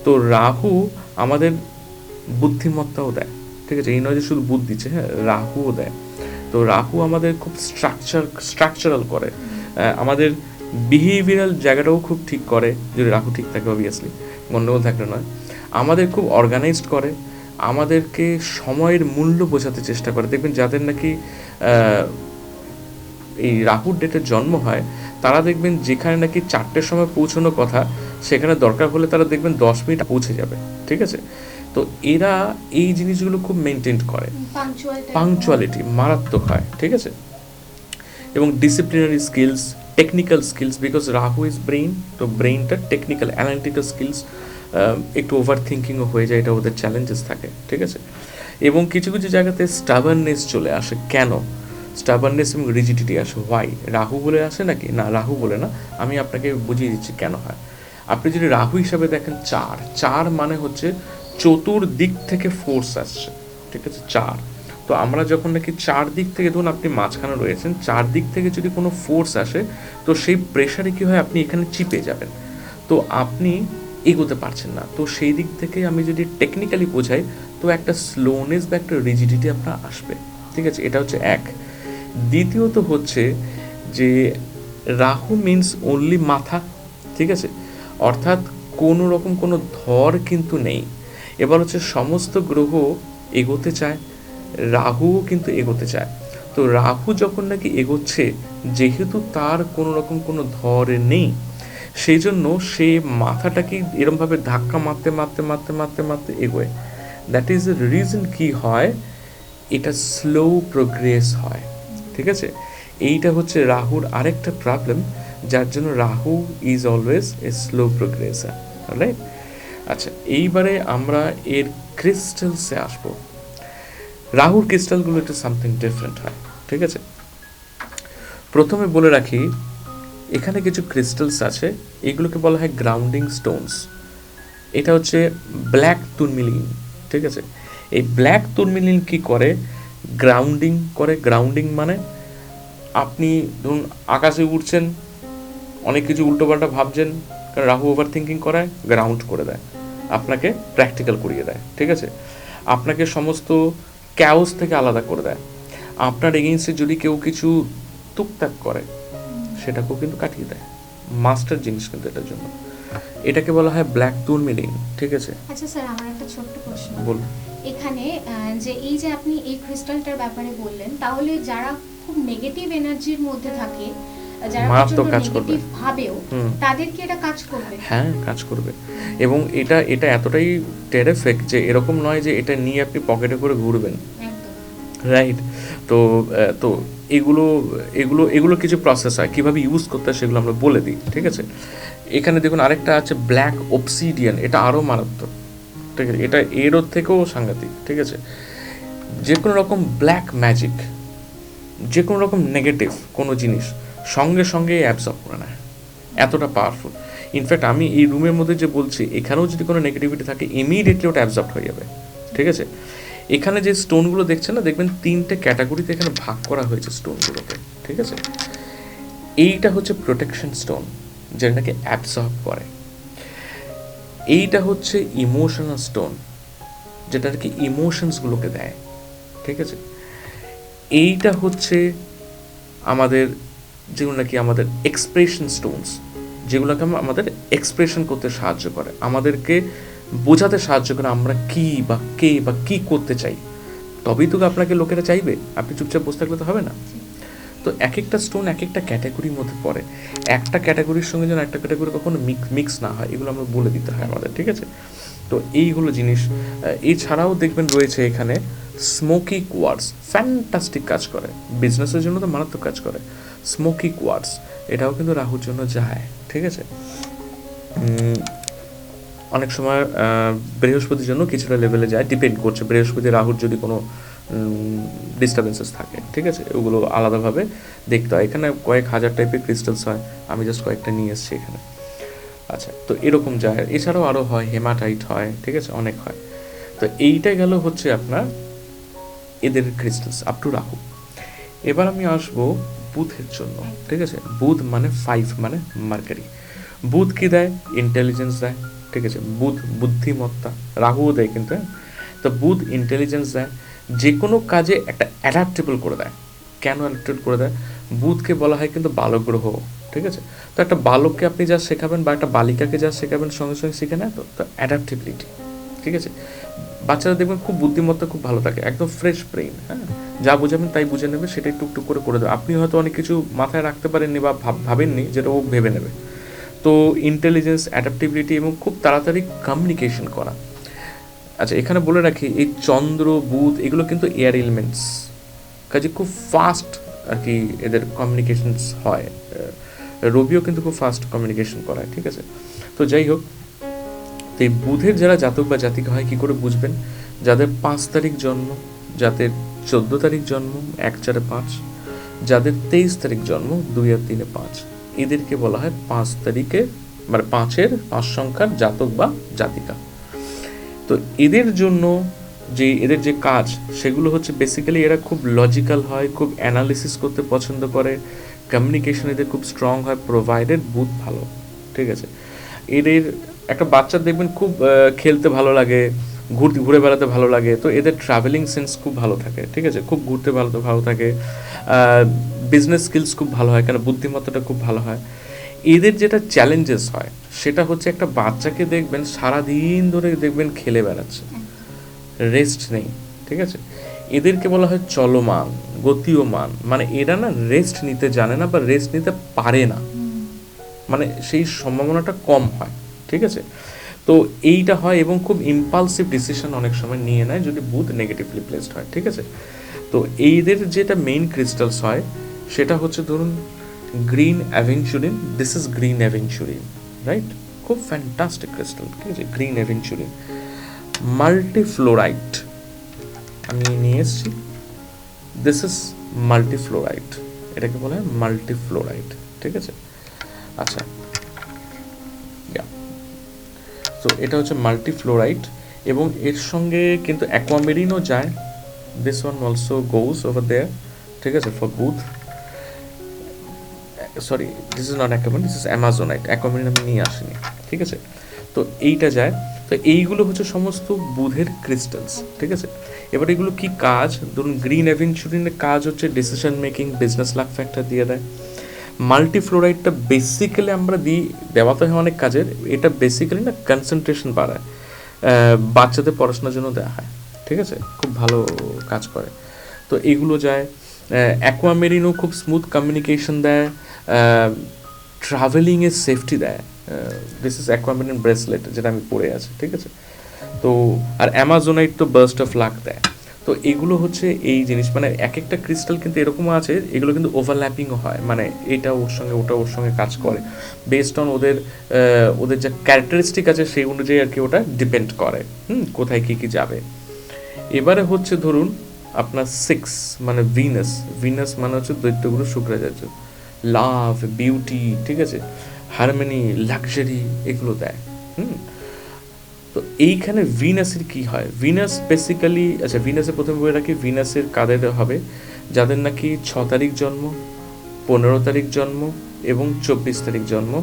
তো রাহু আমাদের বুদ্ধিমত্তাও দেয়, ঠিক আছে। এই নয় যে শুধু বুদ্ধি দিচ্ছে, হ্যাঁ, রাহুও দেয়। তো রাহু আমাদের খুব স্ট্রাকচারাল করে, আমাদের বিহেভিয়ারাল জায়গাটাও খুব ঠিক করে, যদি রাহু ঠিক থাকে, অবভিয়াসলি, গণ্ডগোল থাকলে নয়। আমাদের খুব অর্গানাইজড করে, আমাদেরকে সময়ের মূল্য বোঝাতে চেষ্টা করে। দেখবেন যাদের নাকি এই রাহুর ডেটে জন্ম হয়, তারা দেখবেন যেখানে নাকি 4টের সময় পৌঁছানোর কথা, সেখানে দরকার হলে তারা দেখবেন 10 মিনিট পৌঁছে যাবে, ঠিক আছে। তো এরা এই জিনিসগুলো খুব মেনটেন করে, পাংচুয়ালিটি মারাত্মক হয়, ঠিক আছে। এবং disciplinary skills, technical skills, because Rahu is brain, তো ব্রেইনটা টেকনিক্যাল অ্যানালিটিক্যাল স্কিলস, একটু ওভার থিঙ্কিংও হয়ে যায়, এটা ওদের চ্যালেঞ্জেস থাকে, ঠিক আছে। এবং কিছু কিছু জায়গাতে স্টাবারনেস চলে আসে। কেন স্টাবারনেস এবং রিজিডিটি আসে? হোয়াই? রাহু বলে আসে নাকি? না, রাহু বলে না, আমি আপনাকে বুঝিয়ে দিচ্ছি কেন হয়। আপনি যদি রাহু হিসাবে দেখেন, 4 মানে হচ্ছে চতুর্দিক থেকে ফোর্স আসছে, ঠিক আছে, 4। তো আমরা যখন নাকি 4 দিক থেকে, ধরুন আপনি মাঝখানে রয়েছেন, 4 দিক থেকে যদি কোনো ফোর্স আসে, তো সেই প্রেশারে কী হয়, আপনি এখানে চিপে যাবেন, তো আপনি এগোতে পারছেন না। তো সেই দিক থেকে আমি যদি টেকনিক্যালি বোঝাই, তো একটা স্লোনেস বা একটা রিজিডিটি আপনার আসবে, ঠিক আছে। এটা হচ্ছে এক। দ্বিতীয়ত হচ্ছে যে রাহু মিন্স অনলি মাথা, ঠিক আছে, অর্থাৎ কোনো রকম কোনো ধর কিন্তু নেই। এবার হচ্ছে সমস্ত গ্রহ এগোতে চায়, রাহুও কিন্তু এগোতে চায়। তো রাহু যখন নাকি এগোচ্ছে, যেহেতু তার কোনো রকম কোনো ধর নেই, সেই জন্য সে মাথাটাকে এরমভাবে ধাক্কা মারতে মারতে মারতে মারতে মারতে এগোয়। দ্যাট ইজ দ্য রিজন কি হয়, এটা স্লো প্রোগ্রেস হয়, ঠিক আছে। এইটা হচ্ছে রাহুর আরেকটা প্রবলেম, যার জন্য Rahu is always a slow progressor, right? আচ্ছা, এইবারে আমরা এর ক্রিস্টালসে আসবো। রাহুর ক্রিস্টালগুলো একটু সামথিং ডিফারেন্ট হয়, ঠিক আছে? প্রথমে বলে রাখি, এখানে কিছু ক্রিস্টালস আছে, এগুলোকে বলা হয় গ্রাউন্ডিং স্টোনস। এটা হচ্ছে ব্ল্যাক তুর্মিলিন, ঠিক আছে? এই ব্ল্যাক তুর্মিলিন কি করে? গ্রাউন্ডিং করে। গ্রাউন্ডিং মানে আপনি ধরুন আকাশে উড়ছেন, অনেক কিছু উল্টোপাল্টা ভাবছেন, কারণ রাহু ওভার থিঙ্কিং করায়, গ্রাউন্ড করে দেয়, আপনাকে প্র্যাকটিক্যাল করিয়ে দেয়, ঠিক আছে? আপনাকে সমস্ত ক্যাওস থেকে আলাদা করে দেয়। আপনার এগেইনস্টে যদি কেউ কিছু টুকটাক করে, সেটাকেও কিন্তু কাটিয়ে দেয়। মাস্টার জিনিস কিন্তু এটার জন্য। এটাকে বলা হয় ব্ল্যাক তুর্মিলিন, ঠিক আছে? আচ্ছা স্যার, আমার একটা ছোট্ট প্রশ্ন। বলুন। এখানে যে এই যে আপনি এই ক্রিস্টালটার ব্যাপারে বললেন, তাহলে যারা খুব নেগেটিভ এনার্জির মধ্যে থাকে, যারা মারাত্মক প্রচন্ড কাজ করবে। নেগেটিভ ভাবেও, তাদের কি এটা কাজ করবে? হ্যাঁ, কাজ করবে। এবং এটা এটা এতটাই টেরিফিক যে এরকম নয় যে এটা নিয়ে আপনি পকেটে করে ঘুরবেন, একদম। রাইট? তো তো এগুলো এগুলো এগুলো কিছু প্রসেস হয়, কীভাবে ইউজ করতে হয় সেগুলো আমরা বলে দিই, ঠিক আছে? এখানে দেখুন আরেকটা আছে ব্ল্যাক অবসিডিয়ান, এটা আরও মারাত্মক, ঠিক আছে? এটা এরও থেকেও সাংঘাতিক, ঠিক আছে? যে কোনো রকম ব্ল্যাক ম্যাজিক, যে কোনো রকম নেগেটিভ কোনো জিনিস সঙ্গে সঙ্গে অ্যাবজর্ব করে নেয়, এতটা পাওয়ারফুল। ইনফ্যাক্ট আমি এই রুমের মধ্যে যে বলছি, এখানেও যদি কোনো নেগেটিভিটি থাকে, ইমিডিয়েটলি ওটা অ্যাবজর্ব হয়ে যাবে, ঠিক আছে? এখানে যে স্টোনগুলো দেখছেন না, দেখবেন 3টে ক্যাটাগরিতে এখানে ভাগ করা হয়েছে স্টোনগুলোকে, ঠিক আছে? এইটা হচ্ছে প্রোটেকশন স্টোন, যেটাকে অ্যাবজর্ব করে। এইটা হচ্ছে ইমোশনাল স্টোন, যেটা আর কি ইমোশনসগুলোকে দেয়, ঠিক আছে? এইটা হচ্ছে আমাদের যেগুলো নাকি আমাদের এক্সপ্রেশন স্টোনস, যেগুলোকে আমাদের এক্সপ্রেশন করতে সাহায্য করে, আমাদেরকে বোঝাতে সাহায্য করে আমরা কী বা কে বা কী করতে চাই। তবেই তো আপনাকে লোকেরা চাইবে, আপনি চুপচাপ বসে থাকলে তো হবে না। তো এক একটা স্টোন এক একটা ক্যাটাগরির মধ্যে পড়ে, একটা ক্যাটাগরির সঙ্গে যেন একটা ক্যাটাগরি কখনো মিক্স না হয়, এগুলো আমরা বলে দিতে হয় আমাদের, ঠিক আছে? তো এইগুলো জিনিস। এছাড়াও দেখবেন রয়েছে এখানে স্মোকি কোয়ার্টস, ফ্যান্টাস্টিক কাজ করে, বিজনেসের জন্য তো মারাত্মক কাজ করে। স্মোকি কোয়ার্টস, এটাও কিন্তু রাহুর জন্য যায়, ঠিক আছে? অনেক সময় বৃহস্পতির জন্য কিছুটা লেভেলে যায়, ডিপেন্ড করছে বৃহস্পতি রাহুর যদি কোনো ডিস্টারবেন্সেস থাকে, ঠিক আছে? ওগুলো আলাদাভাবে দেখতে হয়। এখানে কয়েক হাজার টাইপের ক্রিস্টালস হয়, আমি জাস্ট কয়েকটা নিয়ে এসেছি এখানে। আচ্ছা, তো এরকম যায়। এছাড়াও আরও হয়, হেমাটাইট হয়, ঠিক আছে? অনেক হয়। তো এইটা গেল হচ্ছে আপনার এদের ক্রিস্টালস আপ টু রাহু। এবার আমি আসবো বুধের জন্য, ঠিক আছে? বুধ মানে 5 মানে মার্কারি। বুধ কি দেয়? ইন্টেলিজেন্স দেয়, ঠিক আছে? বুধ বুদ্ধিমত্তা, রাহুও দেয় কিন্তু, হ্যাঁ? তো বুধ ইন্টেলিজেন্স দেয়, যে কোনো কাজে একটা অ্যাডাপ্টেবল করে দেয়। কেন অ্যাডাপ্টেবল করে দেয়? বুধকে বলা হয় কিন্তু বালক গ্রহ, ঠিক আছে? তো একটা বালককে আপনি যা শেখাবেন বা একটা বালিকাকে যা শেখাবেন, সঙ্গে সঙ্গে শিখে নেয়। তো অ্যাডাপ্টেবিলিটি, ঠিক আছে? বাচ্চারা দেখবেন খুব বুদ্ধিমত্তা খুব ভালো থাকে, একদম ফ্রেশ ব্রেইন, হ্যাঁ? যা বোঝাবেন তাই বুঝে নেবে, সেটাই টুকটুক করে করে দেবে। আপনি হয়তো অনেক কিছু মাথায় রাখতে পারেননি বা ভাবেননি, যেটা ও ভেবে নেবে। তো ইন্টেলিজেন্স, অ্যাডাপ্টেবিলিটি এবং খুব তাড়াতাড়ি কমিউনিকেশন করা। আচ্ছা, এখানে বলে রাখি, এই চন্দ্র বুধ এগুলো কিন্তু এয়ার এলিমেন্টস, কাজে খুব ফাস্ট আর কি এদের কমিউনিকেশনস হয়। রবিও কিন্তু খুব ফাস্ট কমিউনিকেশন করায়, ঠিক আছে? তো যাই হোক, তো এই বুধের যারা জাতক বা জাতিকা হয়, কী করে বুঝবেন? যাদের 5 তারিখ জন্ম, যাদের 14 তারিখ জন্ম 1, 4, 5, যাদের 23 তারিখ জন্ম 2 আর 3, 5, এদেরকে বলা হয় 5 তারিখে মানে 5 সংখ্যার জাতক বা জাতিকা। তো এদের জন্য এদের যে কাজ, সেগুলো হচ্ছে বেসিক্যালি এরা খুব লজিক্যাল হয়, খুব অ্যানালিসিস করতে পছন্দ করে, কমিউনিকেশন এদের খুব স্ট্রং হয়, প্রোভাইডেড বুধ ভালো, ঠিক আছে? এদের একটা বাচ্চা দেখবেন খুব খেলতে ভালো লাগে, ঘুরে বেড়াতে ভালো লাগে, তো এদের ট্রাভেলিং সেন্স খুব ভালো থাকে, ঠিক আছে? খুব ঘুরতে ভালো থাকে, বিজনেস স্কিলস খুব ভালো হয়, কারণ বুদ্ধিমত্তাটা খুব ভালো হয়। এদের যেটা চ্যালেঞ্জেস হয় সেটা হচ্ছে, একটা বাচ্চাকে দেখবেন সারাদিন ধরে দেখবেন খেলে বেড়াচ্ছে, রেস্ট নেই, ঠিক আছে? এদেরকে বলা হয় চলমান, গতিয়মান, মানে এরা না রেস্ট নিতে জানে না বা রেস্ট নিতে পারে না, মানে সেই সম্ভাবনাটা কম হয়, ঠিক আছে? তো এইটা হয়, এবং খুব ইম্পালসিভ ডিসিশন অনেক সময় নিয়ে নেয় যদি বুধ নেগেটিভলি প্লেসড হয়, ঠিক আছে? তো এইদের যেটা মেইন ক্রিস্টালস হয় সেটা হচ্ছে ধরুন green aventurine, this is green aventurine, right? খুব ফ্যান্টাস্টিক ক্রিস্টাল, ঠিক আছে, গ্রিন অ্যাভেঞ্চুরিন। মাল্টিফ্লোরাইট আমি নিয়ে এসেছি, দিস ইজ মাল্টিফ্লোরাইট, এটাকে বলা হয় মাল্টিফ্লোরাইট, ঠিক আছে। আচ্ছা, তো এটা হচ্ছে মাল্টিফ্লোরাইট, এবং এর সঙ্গে কিন্তু অ্যাকোয়ামেরিনও যায়, this one also goes over there, ঠিক আছে, for good. Sorry, this is not aquamarine, this is amazonite, aquamarine আমি নিয়ে আসিনি, ঠিক আছে। তো এইটা যায়, তো এইগুলো হচ্ছে সমস্ত বুধের ক্রিস্টালস, ঠিক আছে। এবার এগুলো কি কাজ? ধরুন গ্রিন অ্যাভেঞ্চুরিনের কাজ হচ্ছে decision making, business lakh factor দিয়ে দেয়। মাল্টিফ্লোরাইডটা বেসিক্যালি আমরা দিই, দেওয়া তো হয় অনেক কাজের, এটা বেসিক্যালি না কনসেন্ট্রেশন বাড়ায়, বাচ্চাদের পড়াশোনার জন্য দেওয়া হয়, ঠিক আছে, খুব ভালো কাজ করে। তো এগুলো যায়। অ্যাকোয়ামেরিনও খুব স্মুথ কমিউনিকেশন দেয়, ট্রাভেলিংয়ের সেফটি দেয়, দিস ইজ অ্যাকোয়ামেরিন ব্রেসলেট যেটা আমি পরে আছি, ঠিক আছে। তো আর অ্যামাজোনাইট তো বার্স্ট অফ লাক দেয়। তো এগুলো হচ্ছে এই জিনিস, মানে এক একটা ক্রিস্টাল কিন্তু এরকমও আছে, এগুলো কিন্তু ওভারল্যাপিংও হয়, মানে এটা ওর সঙ্গে ওটা ওর সঙ্গে কাজ করে, বেসড অন ওদের ওদের যা ক্যারেক্টারিস্টিক আছে সেই অনুযায়ী আর কি ওটা ডিপেন্ড করে, কোথায় কী কী যাবে। এবারে হচ্ছে ধরুন আপনার 6 মানে ভিনাস, ভিনাস মানে হচ্ছে দৈত্যগুরু শুক্রাচার্য, লাভ, বিউটি, ঠিক আছে, হারমোনি, লাক্সারি, এগুলো দেয়। তো এইখানে ভিনাসের কি হয়? ভিনাস বেসিক্যালি, আচ্ছা ভিনাসের প্রথমে বলে রাখি, ভিনাসের কাদের হবে? যাদের নাকি 6 তারিখ জন্ম, 15 তারিখ জন্ম এবং 24 তারিখ জন্ম,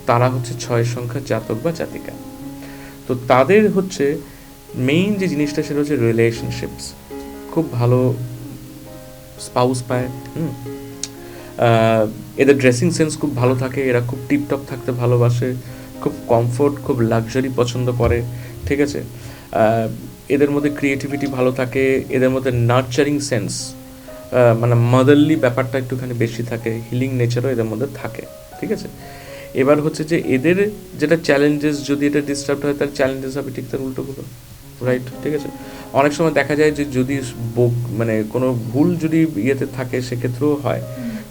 তারা হচ্ছে 6 সংখ্যার জাতক বা জাতিকা। তো তাদের হচ্ছে মেইন যে জিনিসটা সেটা হচ্ছে রিলেশনশিপস, খুব ভালো স্পাউস পায়, এদের ড্রেসিং সেন্স খুব ভালো থাকে, এরা খুব টিপটপ থাকতে ভালোবাসে, খুব কমফোর্ট, খুব লাক্সারি পছন্দ করে, ঠিক আছে। এদের মধ্যে ক্রিয়েটিভিটি ভালো থাকে, এদের মধ্যে নার্চারিং সেন্স, মানে মাদারলি ব্যাপারটা একটুখানি বেশি থাকে, হিলিং নেচারও এদের মধ্যে থাকে, ঠিক আছে। এবার হচ্ছে যে এদের যেটা চ্যালেঞ্জেস, যদি এটা ডিস্টার্ব হয় তার চ্যালেঞ্জেস হবে ঠিক তার উল্টোগুলো, রাইট, ঠিক আছে। অনেক সময় দেখা যায় যে যদি মানে কোনো ভুল যদি ইয়েতে থাকে সেক্ষেত্রেও হয়,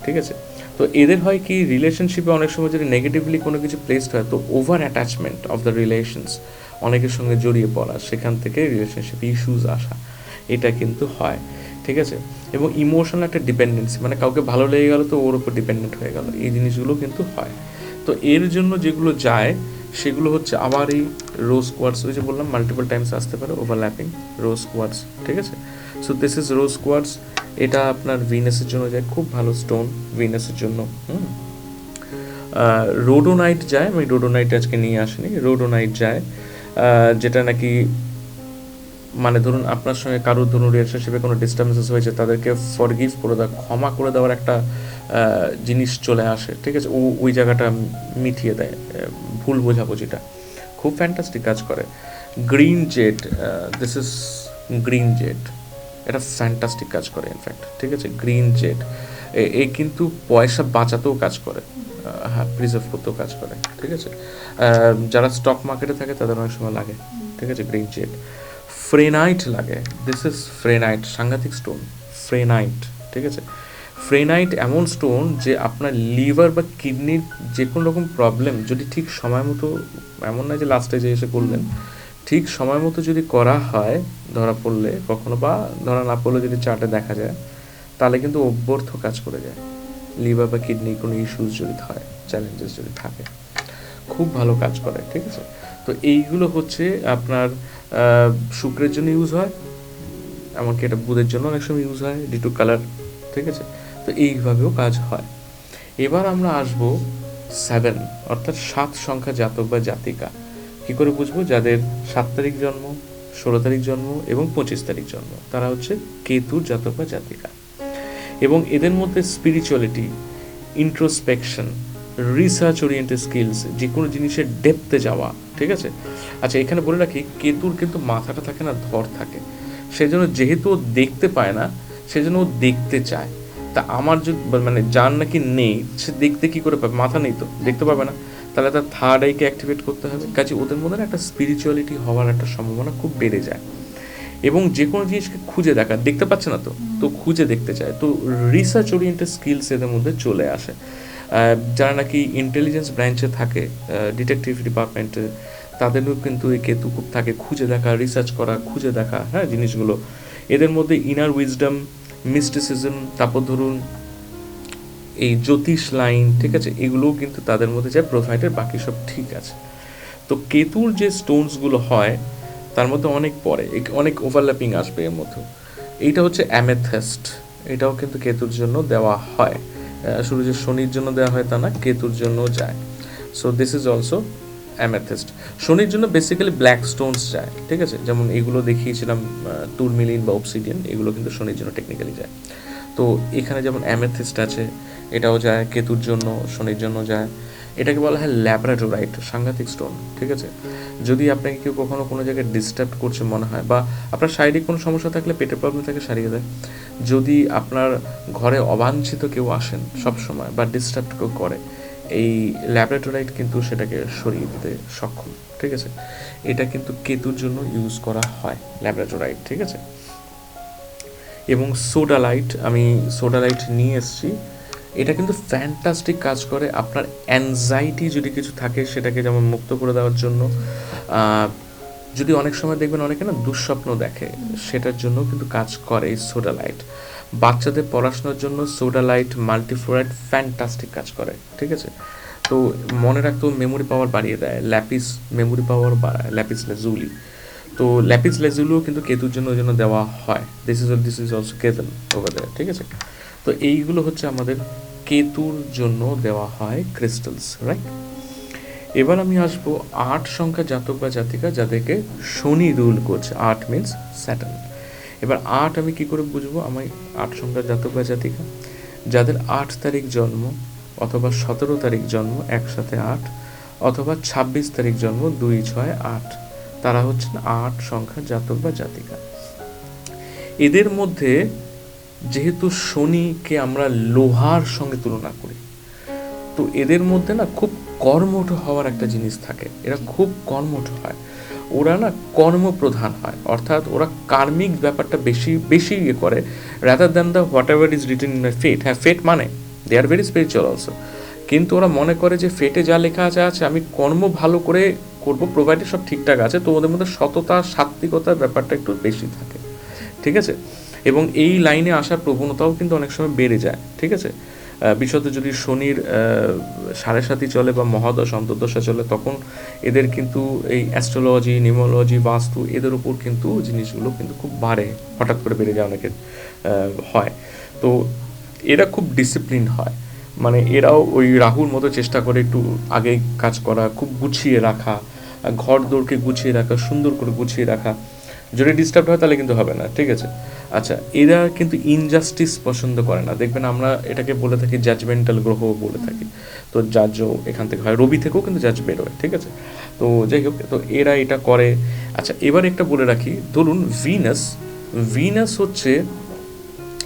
ঠিক আছে। তো এদের হয় কি, রিলেশনশিপে অনেক সময় যদি নেগেটিভলি কোনো কিছু প্লেসড হয় তো over attachment of the relations, অনেকের সঙ্গে জড়িয়ে পড়া, সেখান থেকে রিলেশনশিপ ইস্যুস আসা, এটা কিন্তু হয়, ঠিক আছে। এবং ইমোশনাল একটা ডিপেন্ডেন্সি, মানে কাউকে ভালো লেগে গেল তো ওর উপর ডিপেন্ডেন্ট হয়ে গেল, এই জিনিসগুলো কিন্তু হয়। তো এর জন্য যেগুলো যায় সেগুলো হচ্ছে আবার এই রোজ কোয়ার্টস, ওই যে বললাম মাল্টিপল টাইমস আসতে পারে, ওভারল্যাপিং রোজ কোয়ার্টস, ঠিক আছে। So this is rose quartz, এটা আপনার ভিনাসের জন্য যায়, খুব ভালো স্টোন ভিনাসের জন্য। রোডোনাইট যায়, আমি রোডোনাইট আজকে নিয়ে আসিনি, রোডোনাইট যায় যেটা নাকি মানে ধরুন আপনার সঙ্গে কারোর ধরুন রিলেশনশিপে কোনো ডিস্টার্বেন্সেস হয়েছে, তাদেরকে ফরগিভ করে দেওয়া, ক্ষমা করে দেওয়ার একটা জিনিস চলে আসে, ঠিক আছে, ওই জায়গাটা মিটিয়ে দেয় ভুল বোঝাবুঝিটা, খুব ফ্যান্টাস্টিক কাজ করে। Green Z, this is green Z, এটা ফ্যান্টাস্টিক কাজ করে ইনফ্যাক্ট, ঠিক আছে। গ্রিন জেড এ কিন্তু পয়সা বাঁচাতেও কাজ করে, হ্যাঁ, প্রিজার্ভ করতেও কাজ করে, ঠিক আছে। যারা স্টক মার্কেটে থাকে তাদের অনেক সময় লাগে, ঠিক আছে, গ্রিন জেড। ফ্রেনাইট লাগে, দিস ইজ ফ্রেনাইট, সাংঘাতিক স্টোন, ফ্রেনাইট, ঠিক আছে। ফ্রেনাইট এমন স্টোন যে আপনার লিভার বা কিডনির যে কোনো রকম প্রবলেম যদি ঠিক সময় মতো, এমন নয় যে লাস্টে যে এসে করলেন, ঠিক সময় মতো যদি করা হয়, ধরা পড়লে কখনো বা ধরা না পড়লে যদি চার্টে দেখা যায়, তাহলে কিন্তু অব্যর্থ কাজ করে যায়, লিভার বা কিডনি কোনো ইস্যুস যদি হয়, চ্যালেঞ্জেস যদি থাকে, খুব ভালো কাজ করে, ঠিক আছে। তো এইগুলো হচ্ছে আপনার শুক্রের জন্য ইউজ হয়, এমনকি এটা বুধের জন্য অনেক সময় ইউজ হয়, ডিটু কালার, ঠিক আছে। তো এইভাবেও কাজ হয়। এবার আমরা আসবো 7, অর্থাৎ 7 সংখ্যা জাতক বা জাতিকা। কী করে বুঝবো? যাদের 7 তারিখ জন্ম, 16 তারিখ জন্ম এবং 25 তারিখ জন্ম, তারা হচ্ছে কেতুর জাতক বা জাতিকা। এবং এদের মধ্যে spirituality, introspection, research oriented skills, যে কোনো জিনিসের ডেপথে যাওয়া, ঠিক আছে। আচ্ছা, এখানে বলে রাখি, কেতুর কিন্তু মাথাটা থাকে না, ধর থাকে, সেজন্য যেহেতু ও দেখতে পায় না, সেজন্য ও দেখতে চায়। তা আমার যদি মানে যার নাকি নেই, সে দেখতে কী করে পাবে? মাথা নেই তো, দেখতে পাবে না, তাহলে তার থার্ড আইকে অ্যাক্টিভেট করতে হবে। কাজে ওদের মধ্যে একটা স্পিরিচুয়ালিটি হওয়ার একটা সম্ভাবনা খুব বেড়ে যায়। এবং যে কোনো জিনিসকে খুঁজে দেখা, দেখতে পাচ্ছে না তো খুঁজে দেখতে চায়, তো রিসার্চ ওরিয়েন্টেড স্কিলস এদের মধ্যে চলে আসে। যারা নাকি ইন্টেলিজেন্স ব্রাঞ্চে থাকে, ডিটেকটিভ ডিপার্টমেন্টে, তাদেরও কিন্তু এই কেতু খুব থাকে, খুঁজে দেখা, রিসার্চ করা, খুঁজে দেখা, হ্যাঁ, জিনিসগুলো। এদের মধ্যে ইনার উইজডম, মিস্টিসিজম, তারপর ধরুন এই জ্যোতিষ লাইন, ঠিক আছে, এগুলোও কিন্তু তাদের মধ্যে যায় প্রোভাইডের, বাকি সব ঠিক আছে। তো কেতুর যে স্টোনসগুলো হয় তার মধ্যে অনেক পরে অনেক ওভারল্যাপিং আসবে এর মধ্যে। এইটা হচ্ছে অ্যামেথেস্ট, এটাও কিন্তু কেতুর জন্য দেওয়া হয়। শুধু যে শনির জন্য দেওয়া হয় তা না, কেতুর জন্য যায়। So this is also amethyst. শনির জন্য বেসিক্যালি ব্ল্যাক স্টোনস যায়, ঠিক আছে, যেমন এগুলো দেখিয়েছিলাম টুরমিলিন বা অবসিডিয়ান, এগুলো কিন্তু শনির জন্য টেকনিক্যালি যায়। তো এখানে যেমন অ্যামেথিস্ট আছে, এটাও যায় কেতুর জন্য, শনির জন্য যায়। এটাকে বলা হয় ল্যাব্রাডোরাইট, সাংঘাতিক স্টোন, ঠিক আছে। যদি আপনাকে কেউ কখনো কোনো জায়গায় ডিস্টার্ব করছে মনে হয়, বা আপনার শারীরিক কোনো সমস্যা থাকলে, পেটের প্রবলেম থাকে, সারিয়ে দেয়। যদি আপনার ঘরে অবাঞ্ছিত কেউ আসেন সবসময় বা ডিস্টার্ব কেউ করে, এই ল্যাব্রাডোরাইট কিন্তু সেটাকে সরিয়ে দিতে সক্ষম, ঠিক আছে। এটা কিন্তু কেতুর জন্য ইউজ করা হয় ল্যাব্রাডোরাইট, ঠিক আছে। এবং সোডালাইট, আমি সোডালাইট নিয়ে এসেছি। এটা কিন্তু ফ্যান্টাস্টিক কাজ করে আপনার অ্যাংজাইটি যদি কিছু থাকে সেটাকে যেমন মুক্ত করে দেওয়ার জন্য। যদি অনেক সময় দেখবেন অনেকে না দুঃস্বপ্ন দেখে, সেটার জন্য কিন্তু কাজ করে এই সোডালাইট। বাচ্চাদের পড়াশোনার জন্য সোডালাইট মাল্টিফ্লোরাইড ফ্যান্টাস্টিক কাজ করে, ঠিক আছে। তো মনে রাখতো মেমোরি পাওয়ার বাড়িয়ে দেয়, ল্যাপিস মেমোরি পাওয়ার বাড়ায়, ল্যাপিস লেজুলি। তো ল্যাপিস লেজুলিও কিন্তু কেতুর জন্য ওই জন্য দেওয়া হয়। দিস ইজ অলসো কেতন ওভার দেয়ার, ঠিক আছে। তো এইগুলো হচ্ছে আমাদের কেতুর জন্য দেওয়া হয় ক্রিস্টালস, রাইট। এবার আমি আসবো 8 সংখ্যা জাতক বা জাতিকা যাদেরকে শনি রুল করছে। 8 মিনস স্যাটার্ন। এবার 8 আমি কি করে বুঝবো? আমি 8 সংখ্যার জাতক বা জাতিকা যাদের 8 তারিখ জন্ম, অথবা 17 তারিখ জন্ম একসাথে 8, অথবা 26 তারিখ জন্ম 2, 6, 8, তারা হচ্ছেন 8 সংখ্যার জাতক বা জাতিকা। এদের মধ্যে যেহেতু শনিকে আমরা লোহার সঙ্গে তুলনা করি, তো এদের মধ্যে না খুব কর্মঠ হওয়ার একটা জিনিস থাকে। এরা খুব কর্মঠ হয়, ওরা না কর্মপ্রধান হয়, অর্থাৎ ওরা কার্মিক ব্যাপারটা বেশি ইয়ে করে, rather than the whatever is written in my fate. হ্যাঁ, ফেট মানে they are very spiritual also, কিন্তু ওরা মনে করে যে ফেটে যা লেখা আছে আমি কর্ম ভালো করে করবো, প্রোভাইডেড সব ঠিকঠাক আছে, তো ওদের মধ্যে সততা, সাত্বিকতার ব্যাপারটা একটু বেশি থাকে, ঠিক আছে। এবং এই লাইনে আসার প্রবণতাও কিন্তু অনেক সময় বেড়ে যায়, ঠিক আছে। বিশেষত যদি শনির 7.5 চলে বা মহাদশা অন্তর্দশা চলে, তখন এদের কিন্তু এই অ্যাস্ট্রোলজি, নিউমোলজি, বাস্তু, এদের উপর কিন্তু জিনিসগুলো কিন্তু খুব বাড়ে, হঠাৎ করে বেড়ে যায় অনেকের হয়। তো এরা খুব ডিসিপ্লিন হয়, মানে এরাও ওই রাহুর মতো চেষ্টা করে একটু আগে কাজ করা, খুব গুছিয়ে রাখা, ঘর দৌড়কে গুছিয়ে রাখা, সুন্দর করে গুছিয়ে রাখা। যদি ডিস্টার্ব হয় তাহলে কিন্তু হবে না, ঠিক আছে। আচ্ছা, এরা কিন্তু ইনজাস্টিস পছন্দ করে না, দেখবেন আমরা এটাকে বলে থাকি জাজমেন্টাল গ্রহ বলে থাকি। তো জাজও এখান থেকে হয়, রবি থেকেও কিন্তু জাজ বেরোয়, ঠিক আছে। তো যাই হোক, তো এরা এটা করে। আচ্ছা, এবার একটা বলে রাখি, ধরুন ভিনাস হচ্ছে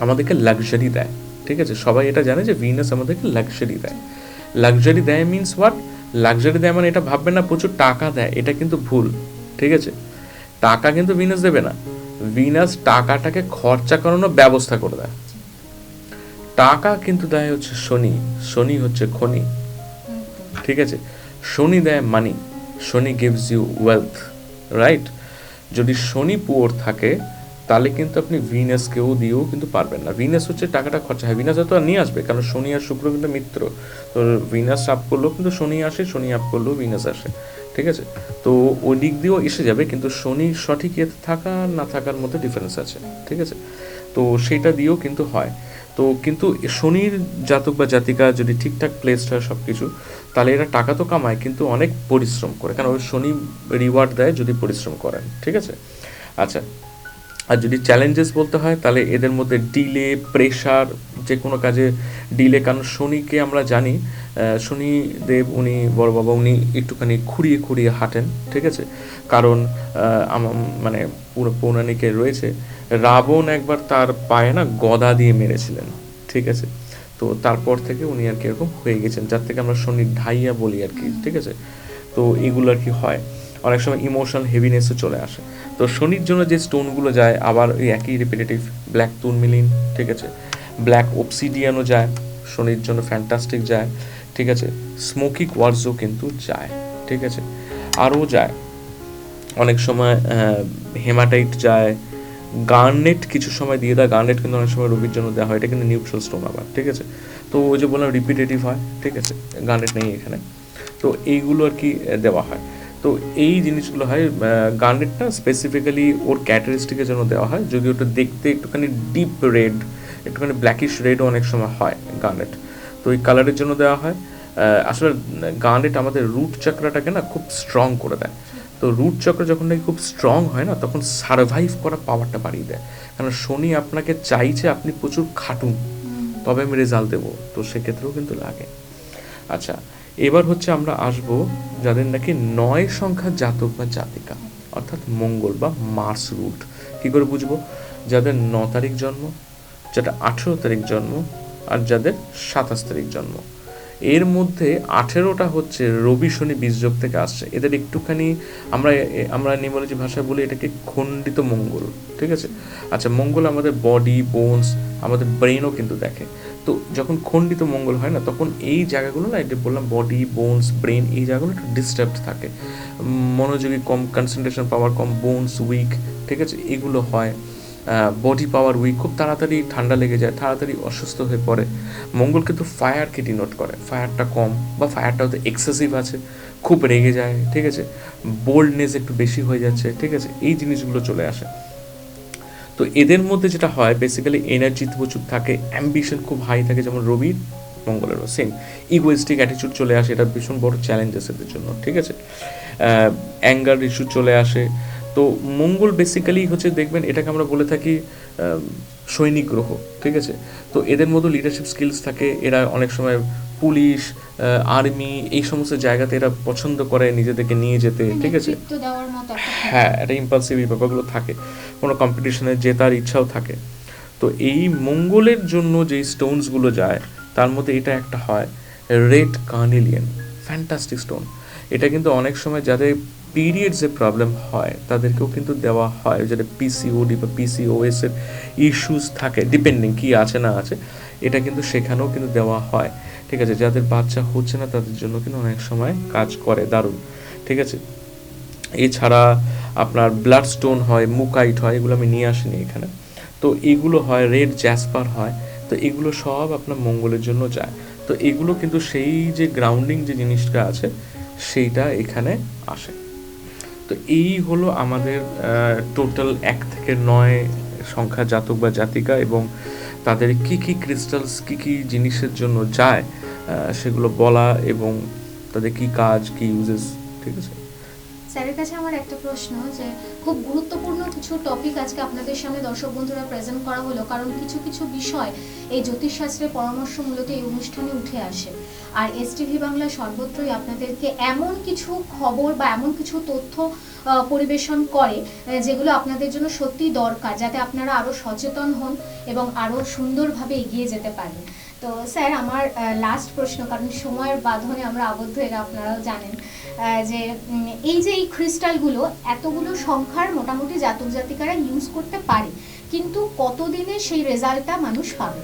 আমাদেরকে লাক্সারি দেয়, ঠিক আছে। সবাই এটা জানে যে ভিনাস আমাদেরকে লাক্সারি দেয়। লাক্সারি দেয় মিনস হোয়াট? লাক্সারি দেয় মানে এটা ভাববেন না প্রচুর টাকা দেয়, এটা কিন্তু ভুল, ঠিক আছে। টাকা কিন্তু ভিনাস দেবে না, ভিনাস টাকাটাকে খরচা করানোর ব্যবস্থা করে দেয়। টাকা কিন্তু দেয় হচ্ছে শনি, শনি হচ্ছে খনি, ঠিক আছে। শনি দেয় মানি, শনি গিভস ইউ ওয়েলথ, রাইট। যদি শনি পুয়ার থাকে তাহলে কিন্তু আপনি ভিনাসকেও দিয়েও কিন্তু পারবেন না। ভিনাস হচ্ছে টাকাটা খরচা হয়, ভিনাস হয়তো নিয়ে আসবে, কারণ শনি আর শুক্র কিন্তু মিত্র। তো ভিনাস আপ করলেও কিন্তু শনি আসে, শনি আপ করলেও ভিনাস আসে, ঠিক আছে। তো ওই দিক দিয়েও এসে যাবে, কিন্তু শনির সঠিক এতে থাকা না থাকার মধ্যে ডিফারেন্স আছে, ঠিক আছে। তো সেটা দিয়েও কিন্তু হয়। তো কিন্তু শনির জাতক বা জাতিকা যদি ঠিকঠাক প্লেসড হয় সব কিছু, তাহলে এরা টাকা তো কামায় কিন্তু অনেক পরিশ্রম করে, কারণ ওই শনি রিওয়ার্ড দেয় যদি পরিশ্রম করেন, ঠিক আছে। আচ্ছা, আর যদি চ্যালেঞ্জেস বলতে হয় তাহলে এদের মধ্যে ডিলে, প্রেশার, যে কোনো কাজে ডিলে, কারণ শনিকে আমরা জানি শনিদেব উনি বড় বাবা, উনি একটুখানি খুঁড়িয়ে হাঁটেন, ঠিক আছে। কারণ মানে পুরো পৌরাণিকে রয়েছে রাবণ একবার তার পায়ে না গদা দিয়ে মেরেছিলেন, ঠিক আছে। তো তারপর থেকে উনি আর কি এরকম হয়ে গেছেন, যার থেকে আমরা শনির ঢাইয়া বলি আর কি, ঠিক আছে। তো এগুলো আর কি হয়। অনেক সময় ইমোশনাল হেভিনেসও চলে আসে। তো শনির জন্য যে স্টোনগুলো যায় আবার ওই একই রিপিটেটিভ, ব্ল্যাক টুরমিলিন, ঠিক আছে, ব্ল্যাক অবসিডিয়ানও যায়, শনির জন্য ফ্যান্টাস্টিক যায়, ঠিক আছে, স্মোকি কোয়ার্টজও কিন্তু যায়, ঠিক আছে, আরও যায় অনেক সময় হেমাটাইট যায়, গার্নেট কিছু সময় দিয়ে দেয়, গার্নেট কিন্তু অনেক সময় রবির জন্য দেওয়া হয়, এটা কিন্তু নিউট্রাল স্টোন আবার, ঠিক আছে। তো ওই যে বললাম রিপিটেটিভ হয়, ঠিক আছে, গার্নেট নেই এখানে, তো এইগুলো আর কি দেওয়া হয়। তো এই জিনিসগুলো হয়, গার্নেটটা স্পেসিফিক্যালি ওর ক্যারেক্টারিস্টিকের জন্য দেওয়া হয়, যদি ওটা দেখতে একটুখানি ডিপ রেড, একটুখানি ব্ল্যাকিশ রেডও অনেক সময় হয় গার্নেট, তো এই কালারের জন্য দেওয়া হয়। আসলে গার্নেট আমাদের রুট চক্রটাকে না খুব স্ট্রং করে দেয়। তো রুট চক্র যখন নাকি খুব স্ট্রং হয় না, তখন সারভাইভ করার পাওয়ারটা বাড়িয়ে দেয়, কারণ শনি আপনাকে চাইছে আপনি প্রচুর খাটুন তবে আমি রেজাল্ট দেবো, তো সেক্ষেত্রেও কিন্তু লাগে। আচ্ছা, এবার হচ্ছে আমরা আসব যাদের নাকি 9 সংখ্যার জাতক বা জাতিকা, অর্থাৎ মঙ্গল বা মার্স রুট। কী করে বুঝবো? যাদের 9 তারিখ জন্ম, যাদের 18 তারিখ জন্ম, আর যাদের 27 তারিখ জন্ম। এর মধ্যে 18টা হচ্ছে রবি শনি বীজযোগ থেকে আসছে, এদের একটুখানি আমরা নিউমোলজি ভাষায় বলি এটাকে খণ্ডিত মঙ্গল, ঠিক আছে। আচ্ছা, মঙ্গল আমাদের বডি, বোনস, আমাদের ব্রেনও কিন্তু দেখে। তো যখন খণ্ডিত মঙ্গল হয় না, তখন এই জায়গাগুলো না, এটা বললাম বডি, বোনস, ব্রেন, এই জায়গাগুলো একটু ডিস্টার্বড থাকে, মনোযোগী কম, কনসেন্ট্রেশন পাওয়ার কম, বোনস উইক, ঠিক আছে, এগুলো হয়। বডি পাওয়ার উইক, খুব তাড়াতাড়ি ঠান্ডা লেগে যায়, তাড়াতাড়ি অসুস্থ হয়ে পড়ে। মঙ্গল কিন্তু ফায়ারকে ডিনোট করে, ফায়ারটা কম বা ফায়ারটা হয়তো এক্সেসিভ আছে, খুব রেগে যায়, ঠিক আছে, বোল্ডনেস একটু বেশি হয়ে যাচ্ছে, ঠিক আছে, এই জিনিসগুলো চলে আসে। তো এদের মধ্যে যেটা হয় বেসিক্যালি এনার্জি প্রচুর থাকে, অ্যাম্বিশন খুব হাই থাকে, যেমন রবির মঙ্গলেরও সেম, ইগোয়েস্টিক অ্যাটিটিউড চলে আসে, এটা ভীষণ বড় চ্যালেঞ্জেস এদের জন্য, ঠিক আছে, অ্যাঙ্গার ইস্যু চলে আসে। তো মঙ্গল বেসিক্যালি হচ্ছে, দেখবেন এটাকে আমরা বলে থাকি সৈনিক গ্রহ, ঠিক আছে। তো এদের মধ্যে লিডারশিপ স্কিলস থাকে, এরা অনেক সময় পুলিশ, আর্মি, এই সমস্ত জায়গাতে এরা পছন্দ করে নিজেদেরকে নিয়ে যেতে, ঠিক আছে। হ্যাঁ, একটা ইম্পালসিভ ব্যাপারগুলো থাকে, কোনো কম্পিটিশনে জেতার ইচ্ছাও থাকে। তো এই মঙ্গলের জন্য যেই স্টোনসগুলো যায় তার মধ্যে এটা একটা হয় রেড কার্নেলিয়ান, ফ্যান্টাস্টিক স্টোন। এটা কিন্তু অনেক সময় যাদের পিরিয়ডসে প্রবলেম হয় তাদেরকেও কিন্তু দেওয়া হয়, যাদের পিসিওডি বা পিসিওএস এর ইস্যুস থাকে, ডিপেন্ডিং কী আছে না আছে, এটা কিন্তু সেখানেও কিন্তু দেওয়া হয়, ঠিক আছে। যাদের বাচ্চা হচ্ছে না তাদের জন্য কিন্তু অনেক সময় কাজ করে দারুণ, ঠিক আছে। এছাড়া আপনার ব্লাড স্টোন হয়, মুকাইট হয়, এগুলো আমি নিয়ে আসিনি এখানে, তো এগুলো হয়, রেড জ্যাসপার হয়, তো এগুলো সব আপনার মঙ্গলের জন্য যায়। তো এগুলো কিন্তু সেই যে গ্রাউন্ডিং যে জিনিসটা আছে সেইটা এখানে আসে। তো এই হলো আমাদের টোটাল 1 থেকে 9 সংখ্যা জাতক বা জাতিকা, এবং তাদের কি কি ক্রিস্টালস কি কি জিনিসের জন্য যায় সেগুলো বলা, এবং তাদের কি কাজ, কি ইউজেস, ঠিক আছে। স্যারের কাছে আমার একটা প্রশ্ন, যে খুব গুরুত্বপূর্ণ কিছু টপিক আজকে আপনাদের সামনে দর্শক বন্ধুরা প্রেজেন্ট করা হলো, কারণ কিছু কিছু বিষয় এই জ্যোতিষশাস্ত্রের পরামর্শ মূলত এই অনুষ্ঠানে উঠে আসে, আর এসটিভি বাংলা সর্বত্রই আপনাদেরকে এমন কিছু খবর বা এমন কিছু তথ্য পরিবেশন করে যেগুলো আপনাদের জন্য সত্যিই দরকার, যাতে আপনারা আরও সচেতন হন এবং আরও সুন্দরভাবে এগিয়ে যেতে পারেন। তো স্যার, আমার লাস্ট প্রশ্ন, কারণ সময়ের বাঁধনে আমরা আবদ্ধ, এরা আপনারাও জানেন, যে এই যে এই ক্রিস্টালগুলো এতগুলো সংখ্যার মোটামুটি জাতক জাতিকারা ইউজ করতে পারে, কিন্তু কতদিনে সেই রেজাল্টটা মানুষ পাবে?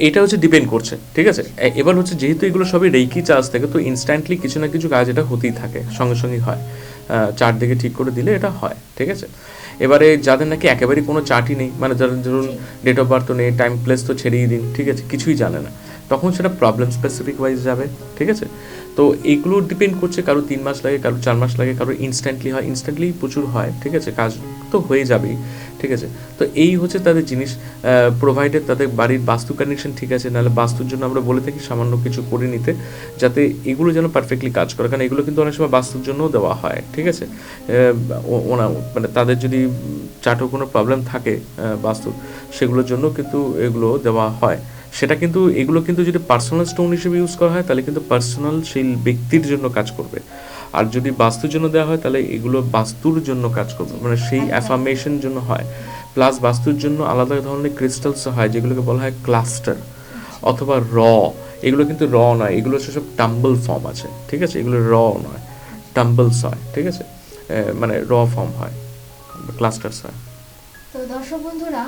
এটা হচ্ছে ডিপেন্ড করছে, ঠিক আছে। এবার হচ্ছে যেহেতু এগুলো সবই রেইকি চার্জ থাকে, তো ইনস্ট্যান্টলি কিছু না কিছু কাজ এটা হতেই থাকে, সঙ্গে সঙ্গেই হয়, চারদিকে ঠিক করে দিলে এটা হয়, ঠিক আছে। এবারে যাদের নাকি একেবারেই কোনো চার্টই নেই, মানে যাদের ধরুন ডেট অফ বার্থ নেই, টাইম প্লেস তো ছেড়েই দিন, ঠিক আছে, কিছুই জানে না, তখন সেটা প্রবলেম স্পেসিফিক ওয়াইজ যাবে, ঠিক আছে। তো এইগুলো ডিপেন্ড করছে, কারো 3 মাস লাগে, কারো 4 মাস লাগে, কারো ইনস্ট্যান্টলি হয়, ইনস্ট্যান্টলি প্রচুর হয়, ঠিক আছে, কাজ তো হয়ে যাবেই, ঠিক আছে। তো এই হচ্ছে তাদের জিনিস, প্রোভাইডেড তাদের বাড়ির বাস্তু কানেকশন ঠিক আছে, নাহলে বাস্তুর জন্য আমরা বলে থাকি সামান্য কিছু করে নিতে, যাতে এগুলো যেন পারফেক্টলি কাজ করে, কারণ এগুলো কিন্তু অনেক সময় বাস্তুর জন্যও দেওয়া হয়, ঠিক আছে। মানে তাদের যদি চার্টেও কোনো প্রবলেম থাকে বাস্তু, সেগুলোর জন্য কিন্তু এগুলো দেওয়া হয়। সেটা কিন্তু এগুলো কিন্তু যদি পার্সোনাল স্টোন হিসেবে ইউজ করা হয় তাহলে কিন্তু পার্সোনাল সেই ব্যক্তির জন্য কাজ করবে, আর যদি বাস্তুর জন্য দেওয়া হয় তাহলে এগুলো বাস্তুর জন্য কাজ করবে, মানে সেই অ্যাফার্মেশন জন্য হয়। প্লাস বাস্তুর জন্য আলাদা ধরনের ক্রিস্টালস হয় যেগুলোকে বলা হয় ক্লাস্টার অথবা এগুলো কিন্তু নয়, এগুলো সব টাম্বল ফর্ম আছে, ঠিক আছে, এগুলো নয়, টাম্বলস হয়, ঠিক আছে, মানে র ফর্ম হয়, ক্লাস্টার্স হয়। তো দর্শক বন্ধুরা,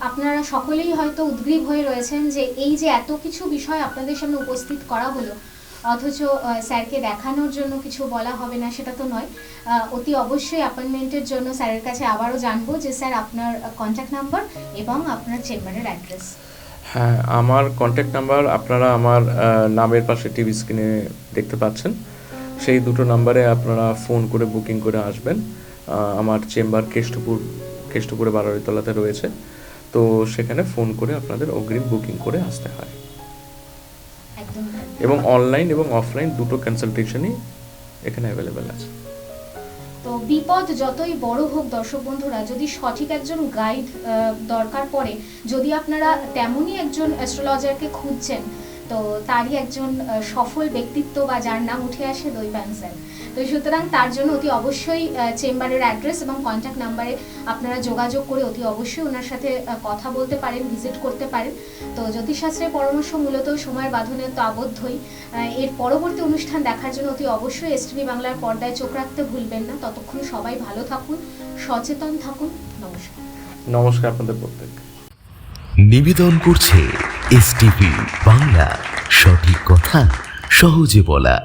আপনারা সকলেই হয়তো উদ্গ্রীব হয়ে রয়েছেন যে এই যে এত কিছু বিষয় আপনাদের সামনে উপস্থিত করা হলো, অথচ স্যারকে দেখানোর জন্য কিছু বলা হবে না, সেটা তো নয়। অতি অবশ্যই অ্যাপয়েন্টমেন্টের জন্য স্যারের কাছে আবারও জানবো যে স্যার আপনার কন্ট্যাক্ট নাম্বার এবং আপনার চেম্বারের অ্যাড্রেস। হ্যাঁ, আমার কন্ট্যাক্ট নাম্বার আপনারা আমার নামের পাশে টিভি স্ক্রিনে দেখতে পাচ্ছেন, সেই দুটো নাম্বারে আপনারা ফোন করে বুকিং করে আসবেন। আমার চেম্বার কেষ্টপুরে বারোয়ারিতলাতে রয়েছে, তো সেখানে ফোন করে আপনাদের অগ্রিম বুকিং করে আসতে হয়। একদম। এবং অনলাইন এবং অফলাইন দুটো কনসালটেশনই এখানে অ্যাভেলেবেল আছে। তো বিপদ যতই বড় হোক দর্শক বন্ধুরা, যদি সঠিক একজন গাইড দরকার পড়ে, যদি আপনারা তেমনই একজন অ্যাস্ট্রোলজারকে খুঁজছেন, তো তারই একজন সফল ব্যক্তিত্ব বা যার নাম উঠে আসে দৈবান স্যার। তো সুতরাং তার জন্য অতি অবশ্যই চেম্বারের অ্যাড্রেস এবং কন্ট্যাক্ট নাম্বারে আপনারা যোগাযোগ করে অতি অবশ্যই ওনার সাথে কথা বলতে পারেন, ভিজিট করতে পারেন। তো জ্যোতিষশাস্ত্রের পরামর্শ মূলত সময়ের বাঁধনে তো আবদ্ধই। এর পরবর্তী অনুষ্ঠান দেখার জন্য অতি অবশ্যই এসটিভি বাংলার পর্দায় চোখ রাখতে ভুলবেন না। ততক্ষণ সবাই ভালো থাকুন, সচেতন থাকুন। নমস্কার। নমস্কার আপনাদের প্রত্যেক। নিবেদন করছে এসটিভি বাংলা, সঠিক কথা সহজে বলা।